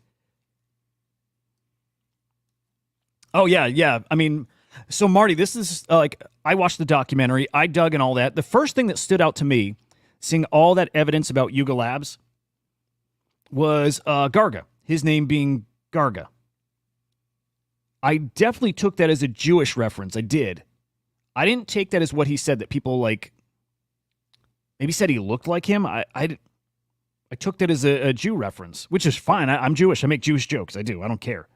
Oh yeah. I mean, so Marty, this is like I watched the documentary, I dug and all that. The first thing that stood out to me, seeing all that evidence about Yuga Labs, was Garga, his name being Garga. I definitely took that as a Jewish reference. I did. I didn't take that as what he said, that people like maybe said he looked like him. I took that as a Jew reference, which is fine. I'm Jewish. I make Jewish jokes. I do. I don't care.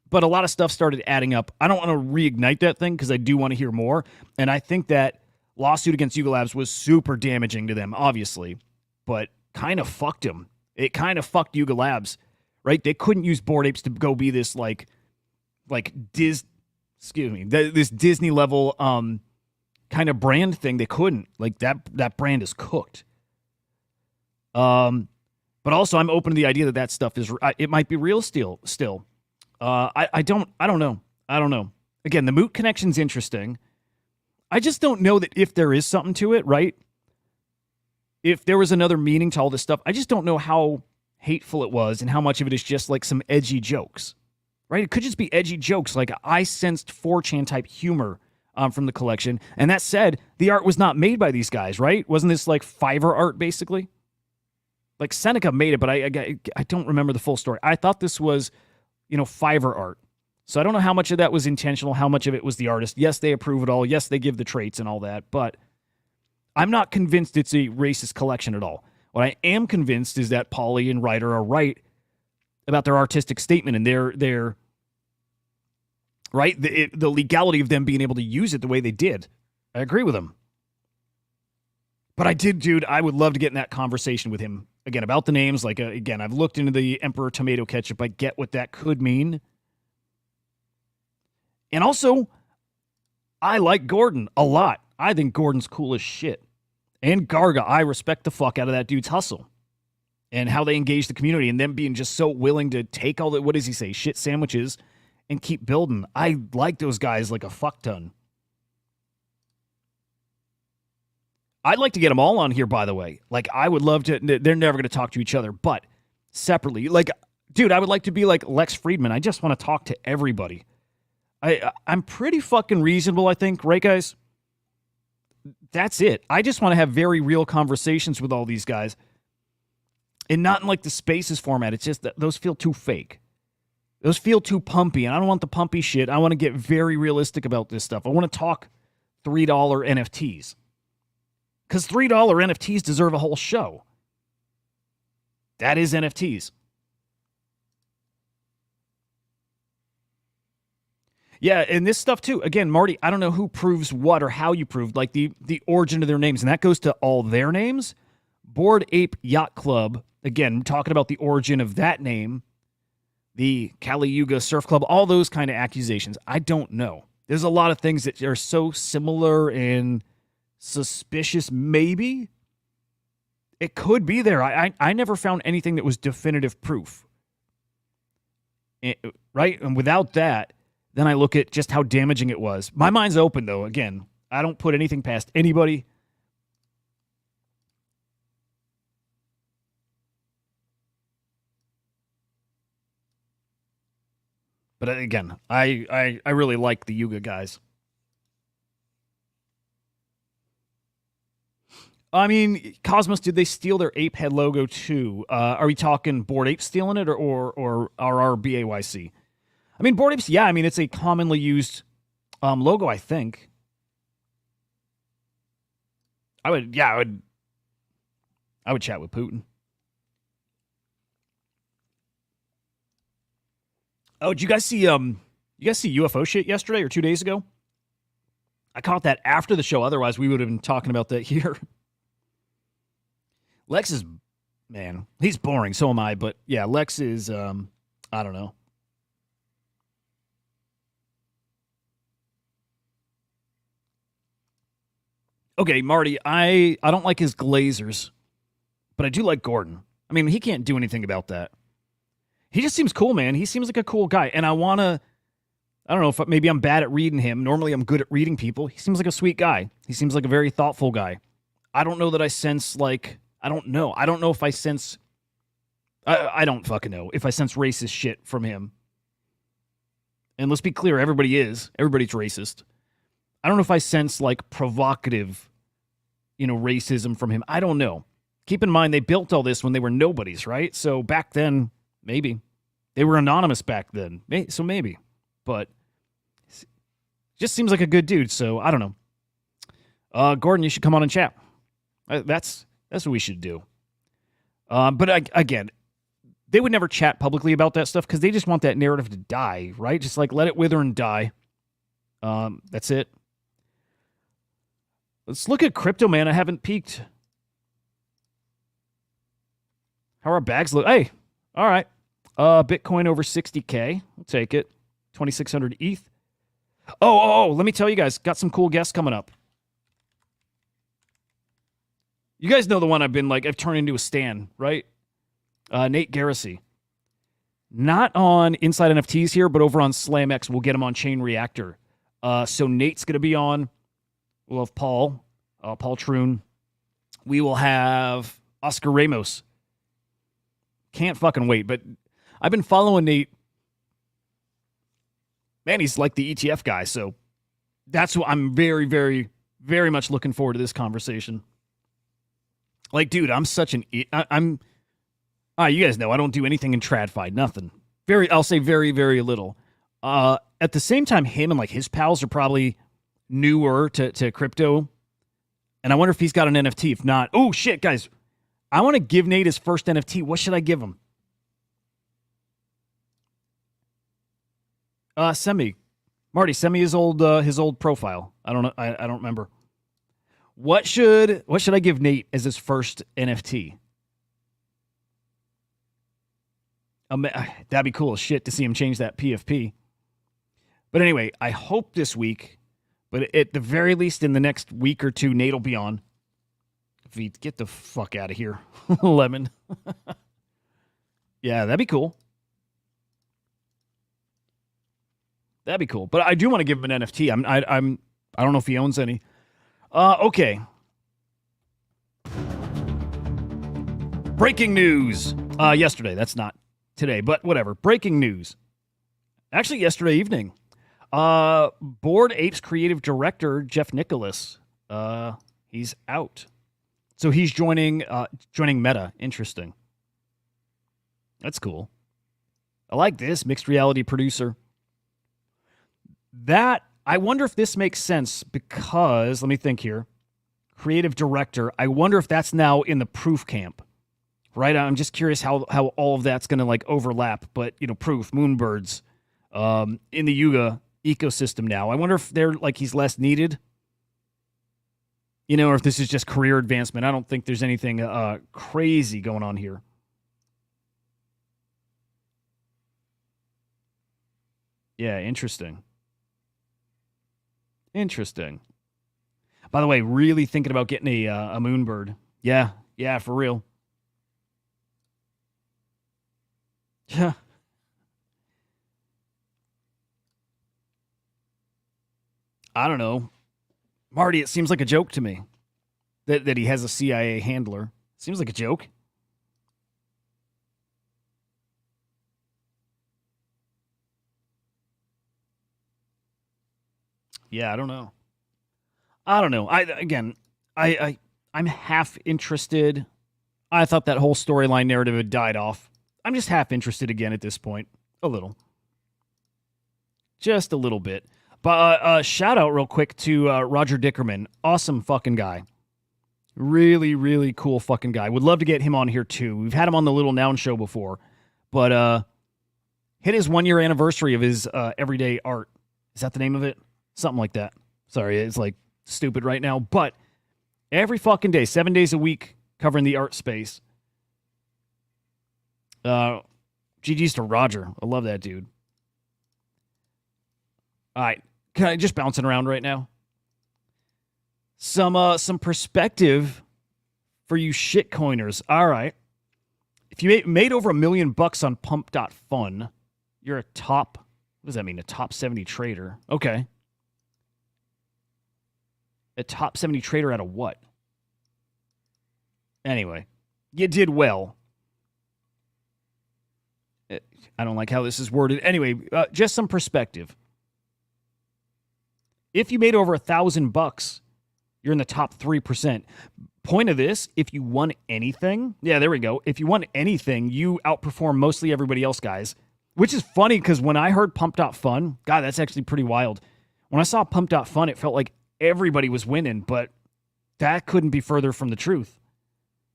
But a lot of stuff started adding up. I don't want to reignite that thing because I do want to hear more. And I think that lawsuit against Yuga Labs was super damaging to them, obviously, but kind of fucked him. It kind of fucked Yuga Labs, right? They couldn't use Bored Apes to go be this this Disney level kind of brand thing. They couldn't. Like that brand is cooked. But also I'm open to the idea that stuff is it might be real still. I don't know. Again, the Moot connection's interesting. I just don't know that if there is something to it, right? If there was another meaning to all this stuff, I just don't know how hateful it was and how much of it is just like some edgy jokes, right? It could just be edgy jokes. Like I sensed 4chan type humor from the collection. And that said, the art was not made by these guys, right? Wasn't this like Fiverr art basically? Like Seneca made it, but I don't remember the full story. I thought this was, Fiverr art. So I don't know how much of that was intentional, how much of it was the artist. Yes, they approve it all. Yes, they give the traits and all that, but I'm not convinced it's a racist collection at all. What I am convinced is that Pauly and Ryder are right about their artistic statement and their right, the legality of them being able to use it the way they did. I agree with them. But I would love to get in that conversation with him again about the names. Like, again, I've looked into the Emperor Tomato Ketchup. I get what that could mean. And also, I like Gordon a lot. I think Gordon's cool as shit. And Garga, I respect the fuck out of that dude's hustle and how they engage the community and them being just so willing to take all the, what does he say, shit sandwiches and keep building. I like those guys like a fuck ton. I'd like to get them all on here, by the way. Like, I would love to. They're never going to talk to each other, but separately. Like, dude, I would like to be like Lex Friedman. I just want to talk to everybody. I'm pretty fucking reasonable, I think. Right, guys? That's it. I just want to have very real conversations with all these guys. And not in like the Spaces format. It's just that those feel too fake. Those feel too pumpy. And I don't want the pumpy shit. I want to get very realistic about this stuff. I want to talk $3 NFTs. Because $3 NFTs deserve a whole show. That is NFTs. Yeah, and this stuff too. Again, Marty, I don't know who proves what or how you proved, like the origin of their names. And that goes to all their names. Bored Ape Yacht Club, again, talking about the origin of that name. The Kali Yuga Surf Club, all those kind of accusations. I don't know. There's a lot of things that are so similar and suspicious, maybe. It could be there. I never found anything that was definitive proof. Right? And without that, then I look at just how damaging it was. My mind's open, though. Again, I don't put anything past anybody. But again, I really like the Yuga guys. I mean, Cosmos, did they steal their ape head logo too? Are we talking Bored Ape stealing it or RRBAYC? I mean, Bored Apes, yeah. I mean, it's a commonly used logo, I think. I would chat with Putin. Oh, did you guys see UFO shit yesterday or 2 days ago? I caught that after the show. Otherwise, we would have been talking about that here. Lex is, man, he's boring. So am I. But yeah, Lex is, I don't know. Okay, Marty, I don't like his Glazers, but I do like Gordon. I mean, he can't do anything about that. He just seems cool, man. He seems like a cool guy. And I don't know if maybe I'm bad at reading him. Normally I'm good at reading people. He seems like a sweet guy. He seems like a very thoughtful guy. I don't know that I sense I don't know. I don't know if I sense, I don't fucking know if I sense racist shit from him. And let's be clear, everybody's racist. I don't know if I sense provocative, racism from him. I don't know. Keep in mind, they built all this when they were nobodies, right? So back then, maybe. They were anonymous back then. So maybe. But just seems like a good dude, so I don't know. Gordon, you should come on and chat. That's what we should do. But again, they would never chat publicly about that stuff because they just want that narrative to die, right? Just let it wither and die. That's it. Let's look at crypto, man. I haven't peeked. How are our bags look? Hey, all right. Bitcoin over 60K. We'll take it. 2,600 ETH. Oh, let me tell you guys. Got some cool guests coming up. You guys know the one I've turned into a stan, right? Nate Garrissey. Not on Inside NFTs here, but over on SlamX. We'll get him on Chain Reactor. So Nate's going to be on. We'll have Paul Troon. We will have Oscar Ramos. Can't fucking wait, but I've been following Nate. Man, he's like the ETF guy, so that's what I'm very, very, very much looking forward to this conversation. Dude, I'm such an... you guys know I don't do anything in TradFi, nothing. I'll say very, very little. At the same time, him and his pals are probably newer to crypto, and I wonder if he's got an NFT. If not, oh shit, guys, I want to give Nate his first NFT. What should I give him? Send me, Marty. Send me his old profile. I don't know. I don't remember. What should I give Nate as his first NFT? That'd be cool as shit to see him change that PFP. But anyway, I hope this week, but at the very least in the next week or two, Nate will be on. If he get the fuck out of here, Lemon. Yeah, that'd be cool. That'd be cool. But I do want to give him an NFT. I don't know if he owns any. Okay. Breaking news. Yesterday. That's not today, but whatever. Breaking news. Actually, yesterday evening. Bored Apes creative director Jeff Nicholas. He's out. So he's joining Meta. Interesting. That's cool. I like this mixed reality producer. I wonder if this makes sense because, let me think here. Creative director. I wonder if that's now in the Proof camp, right? I'm just curious how all of that's going to overlap. But, Proof, Moonbirds, in the Yuga ecosystem now. I wonder if they're he's less needed. Or if this is just career advancement. I don't think there's anything crazy going on here. Yeah, interesting. Interesting. By the way, really thinking about getting a Moonbird. Yeah, for real. Yeah. I don't know. Marty, it seems like a joke to me that he has a CIA handler. Seems like a joke. Yeah, I don't know. I'm half interested. I thought that whole storyline narrative had died off. I'm just half interested again at this point. A little. Just a little bit. But shout out real quick to Roger Dickerman. Awesome fucking guy. Really, really cool fucking guy. Would love to get him on here too. We've had him on the Little Noun Show before. But hit his 1 year anniversary of his everyday art. Is that the name of it? Something like that. Sorry, it's like stupid right now. But every fucking day, 7 days a week, covering the art space. GG's to Roger. I love that dude. All right. Can I just bouncing around right now? Some perspective for you shitcoiners. All right. If you made over $1 million on pump.fun, you're a top, what does that mean? A top 70 trader. Okay. A top 70 trader out of what? Anyway, you did well. I don't like how this is worded. Anyway, just some perspective. If you made over $1,000, you're in the top 3%. Point of this, if you won anything, yeah, there we go. If you won anything, you outperform mostly everybody else, guys. Which is funny because when I heard pump.fun, God, that's actually pretty wild. When I saw pump.fun, it felt like everybody was winning, but that couldn't be further from the truth.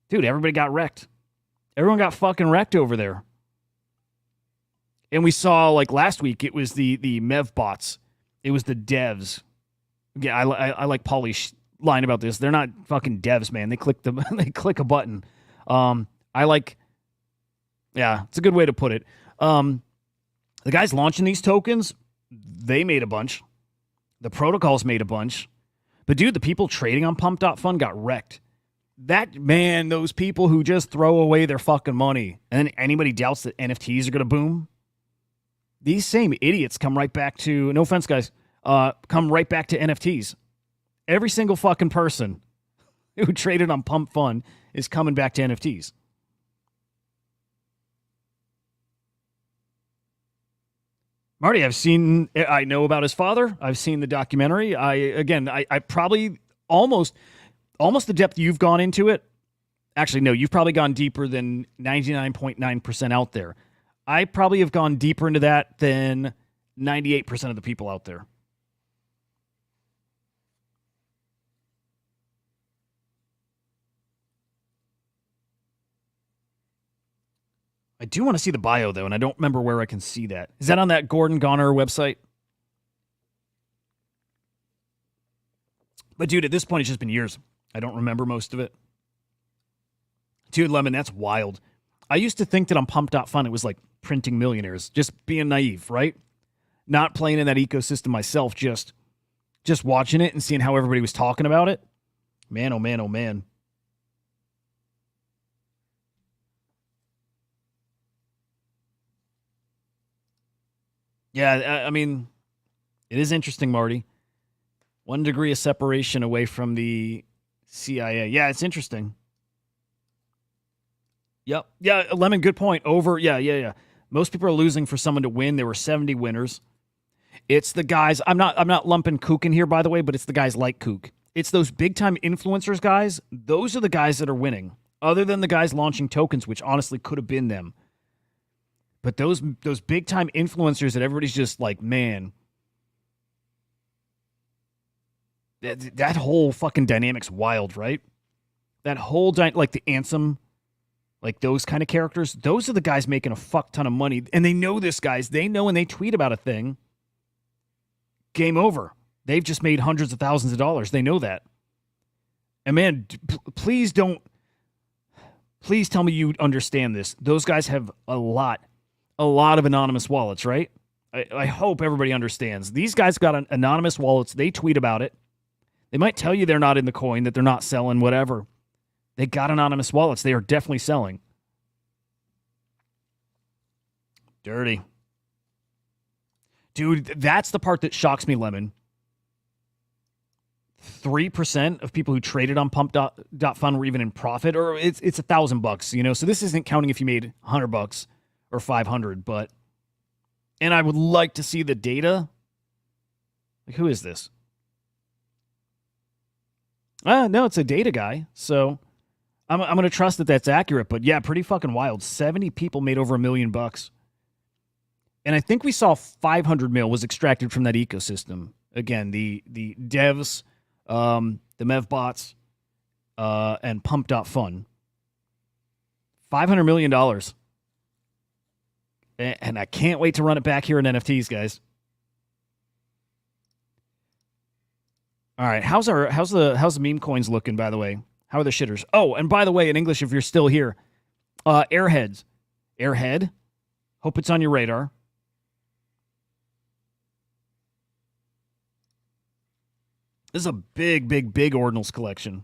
Dude, everybody got wrecked. Everyone got fucking wrecked over there. And we saw, like last week, it was the mev bots. It was the devs. Yeah, I like Pauly's line about this. They're not fucking devs, man. They click they click a button. Yeah, it's a good way to put it. The guys launching these tokens, they made a bunch. The protocols made a bunch. But dude, the people trading on pump.fun got wrecked. Those people who just throw away their fucking money and then anybody doubts that NFTs are going to boom, these same idiots come right back to, no offense, guys, come right back to NFTs. Every single fucking person who traded on Pump Fun is coming back to NFTs. Marty, I know about his father. I've seen the documentary. I probably almost the depth you've gone into it. Actually, no, you've probably gone deeper than 99.9% out there. I probably have gone deeper into that than 98% of the people out there. I do want to see the bio, though, and I don't remember where I can see that. Is that on that Gordon Goner website? But, dude, at this point, it's just been years. I don't remember most of it. Dude, Lemon, that's wild. I used to think that on Pump.fun, it was like printing millionaires. Just being naive, right? Not playing in that ecosystem myself, just watching it and seeing how everybody was talking about it. Man, oh, man, oh, man. Yeah, I mean, it is interesting, Marty. 1 degree of separation away from the CIA. Yeah, it's interesting. Yep. Yeah, Lemon, good point. Yeah. Most people are losing for someone to win. There were 70 winners. It's the guys. I'm not lumping Kook in here, by the way, but it's the guys like Kook. It's those big time influencers, guys. Those are the guys that are winning. Other than the guys launching tokens, which honestly could have been them. But those big time influencers that everybody's just like, man, that whole fucking dynamic's wild, right? That whole like the Ansem, like those kind of characters, those are the guys making a fuck ton of money. And they know this, guys. They know when they tweet about a thing, game over. They've just made hundreds of thousands of dollars. They know that. And man, please tell me you understand this. Those guys have a lot of anonymous wallets, right? I hope everybody understands. These guys got anonymous wallets. They tweet about it. They might tell you they're not in the coin, that they're not selling, whatever. They got anonymous wallets. They are definitely selling. Dirty. Dude, that's the part that shocks me, Lemon. 3% of people who traded on pump.fun were even in profit, or it's $1,000, you know? So this isn't counting if you made $100 or 500, but, and I would like to see the data. Like, who is this? No, it's a data guy. So I'm going to trust that that's accurate, but yeah, pretty fucking wild. 70 people made over $1 million. And I think we saw 500 mil was extracted from that ecosystem. Again, the devs, the mev bots, and pump.fun. $500 million. And I can't wait to run it back here in NFTs, guys. All right, how's the meme coins looking, by the way? How are the shitters? Oh, and by the way, in English, if you're still here, Airhead. Hope it's on your radar. This is a big Ordinals collection.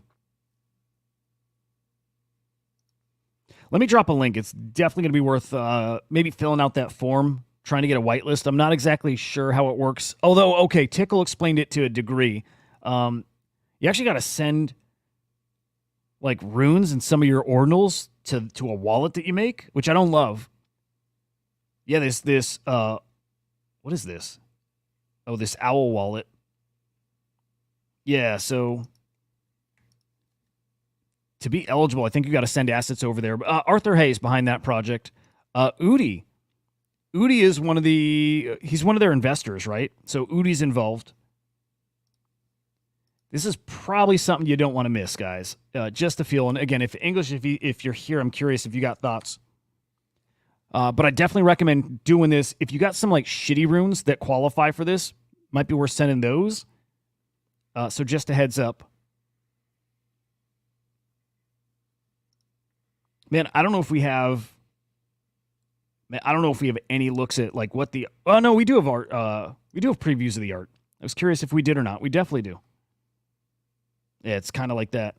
Let me drop a link. It's definitely going to be worth maybe filling out that form, trying to get a whitelist. I'm not exactly sure how it works. Although, okay, Tickle explained it to a degree. You actually got to send like runes and some of your Ordinals to a wallet that you make, which I don't love. Yeah, this what is this? Oh, this owl wallet. Yeah, so to be eligible, I think you got to send assets over there. Arthur Hayes behind that project. Udi is he's one of their investors, right? So Udi's involved. This is probably something you don't want to miss, guys. Just a feel. And again, if you're here, I'm curious if you got thoughts. But I definitely recommend doing this. If you got some like shitty runes that qualify for this, might be worth sending those. So just a heads up. Man, I don't know if we have any looks at like what the. Oh no, we do have art. We do have previews of the art. I was curious if we did or not. We definitely do. Yeah, it's kind of like that.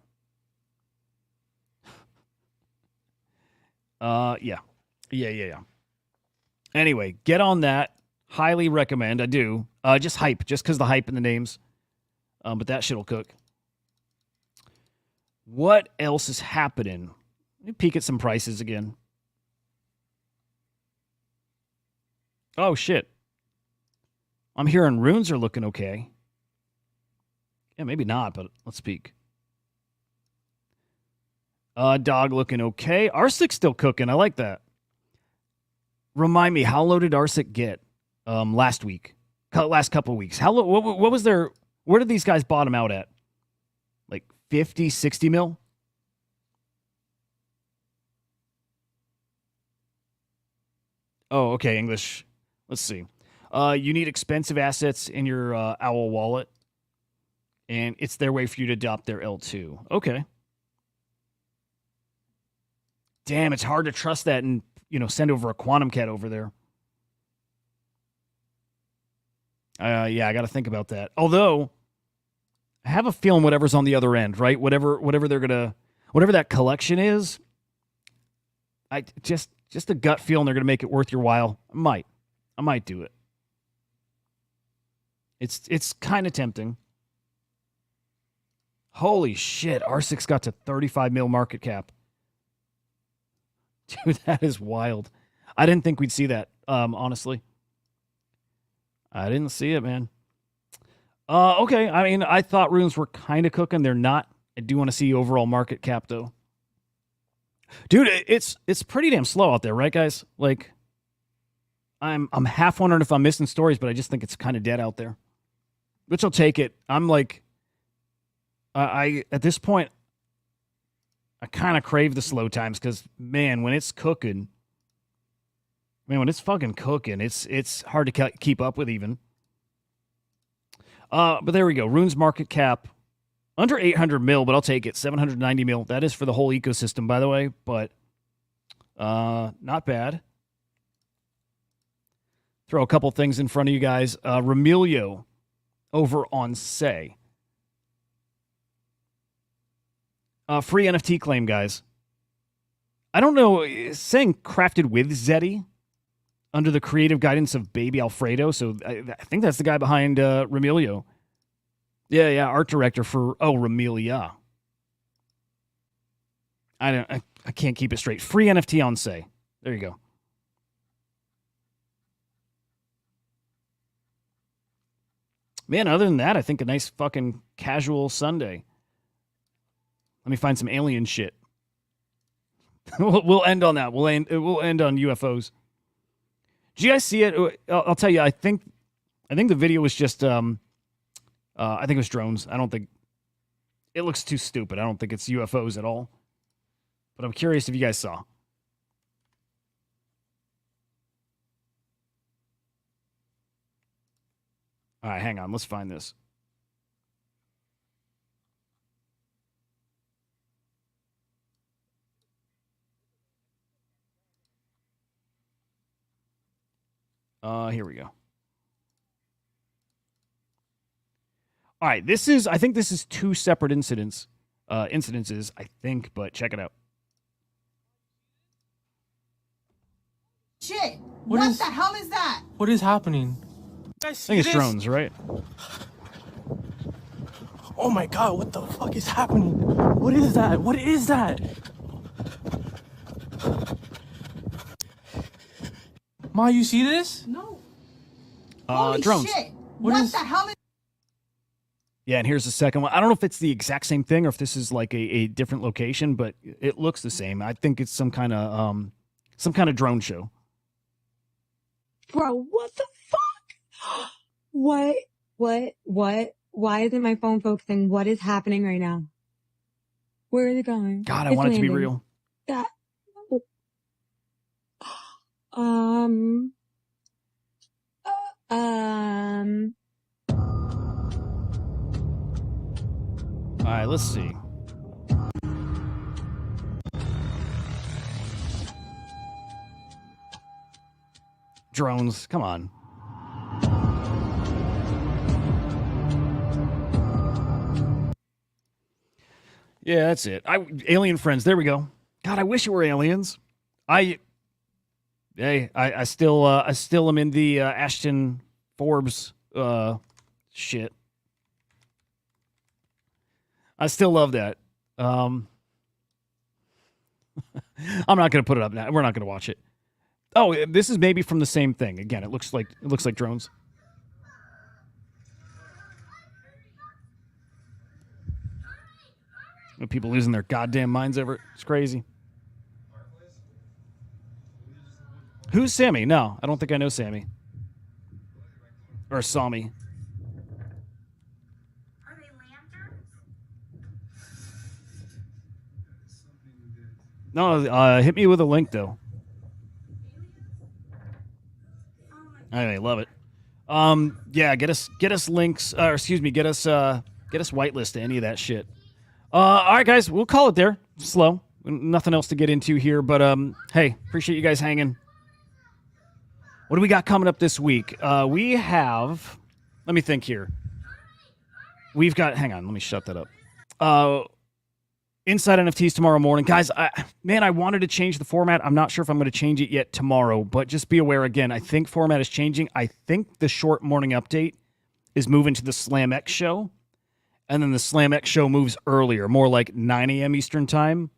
Yeah. Anyway, get on that. Highly recommend. I do. Just hype, just because the hype in the names. But that shit'll cook. What else is happening? Let me peek at some prices again. Oh, shit. I'm hearing runes are looking okay. Yeah, maybe not, but let's peek. Dog looking okay. R6 still cooking. I like that. Remind me, how low did R6 get last week? Last couple of weeks. How low? What was their... Where did these guys bottom out at? Like 50, 60 mil? Oh, okay, English. Let's see. You need expensive assets in your Owl wallet, and it's their way for you to adopt their L2. Okay. Damn, it's hard to trust that and, send over a Quantum Cat over there. Yeah, I got to think about that. Although, I have a feeling whatever's on the other end, right? Whatever that collection is, I just a gut feeling they're gonna make it worth your while. I might do it. It's kind of tempting. Holy shit, R6 got to 35 mil market cap. Dude, that is wild. I didn't think we'd see that, honestly. I didn't see it, man. Okay. I mean, I thought runes were kind of cooking. They're not. I do want to see overall market cap, though. Dude, it's pretty damn slow out there, right, guys? Like, I'm half wondering if I'm missing stories, but I just think it's kind of dead out there. Which I'll take it. I'm like, I at this point, I kind of crave the slow times because, man, when it's cooking, when it's fucking cooking, it's hard to keep up with even. But there we go. Rune's market cap under 800 mil, but I'll take it. 790 mil. That is for the whole ecosystem, by the way, but not bad. Throw a couple things in front of you guys. Remilio over on Say. Free NFT claim, guys. I don't know. Saying crafted with Zeddy under the creative guidance of Baby Alfredo. So I think that's the guy behind Remilio. Yeah, art director for Remelia. I can't keep it straight. Free NFT on Say. There you go. Man, other than that, I think a nice fucking casual Sunday. Let me find some alien shit. We'll end on that. We'll end on UFOs. Did you guys see it? I'll tell you. I think the video was just. I think it was drones. I don't think it looks too stupid. I don't think it's UFOs at all. But I'm curious if you guys saw. All right, hang on. Let's find this. Here we go. All right, I think this is two separate incidences, I think, but check it out. Shit! What the hell is that? What is happening? I think it's drones, right? Oh my god, what the fuck is happening? What is that? What is that? Ma, you see this? No. Holy drones. shit! What What is- the hell is Yeah, and here's the second one. I don't know if it's the exact same thing or if this is like a different location, but it looks the same. I think it's some kind of drone show. Bro, what the fuck? What? Why isn't my phone focusing? What is happening right now? Where is it going? God, I It's want it to be landing. real. That. Um. All right, let's see. Drones, come on. Yeah, that's it. Alien friends. There we go. God, I wish it were aliens. I still am in the Ashton Forbes shit. I still love that. I'm not gonna put it up now. We're not gonna watch it. Oh, this is maybe from the same thing. Again, it looks like drones. People losing their goddamn minds over it. It's crazy. Who's Sammy? No, I don't think I know Sammy. Or Sami. Are they lanterns? No, hit me with a link though. Oh my Anyway, love it. Yeah, get us links. Or excuse me, get us whitelist to any of that shit. All right, guys, we'll call it there. Slow, nothing else to get into here, but hey, appreciate you guys hanging. What do we got coming up this week? We have. Let me think here. We've got. Hang on, let me shut that up. Inside NFTs tomorrow morning, guys. I wanted to change the format. I'm not sure if I'm going to change it yet tomorrow, but just be aware again. I think format is changing. I think the short morning update is moving to the Slam X show, and then the Slam X show moves earlier, more like 9 a.m. Eastern time,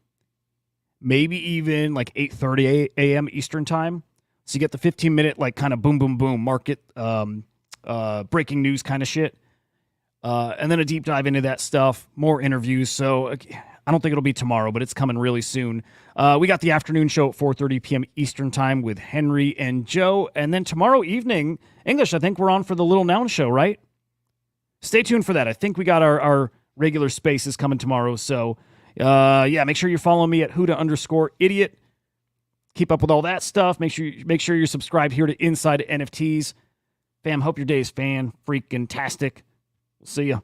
maybe even like 8:30 a.m. Eastern time. So you get the 15-minute like kind of boom, boom, boom market breaking news kind of shit, and then a deep dive into that stuff, more interviews. So I don't think it'll be tomorrow, but it's coming really soon. We got the afternoon show at 4:30 p.m. Eastern time with Henry and Joe, and then tomorrow evening, English, I think we're on for the Little Noun show, right? Stay tuned for that. I think we got our regular spaces coming tomorrow. So, yeah, make sure you're following me at Huda_idiot. Keep up with all that stuff. Make sure you're subscribed here to Inside NFTs. Fam, hope your day is fan freaking tastic. We'll see ya.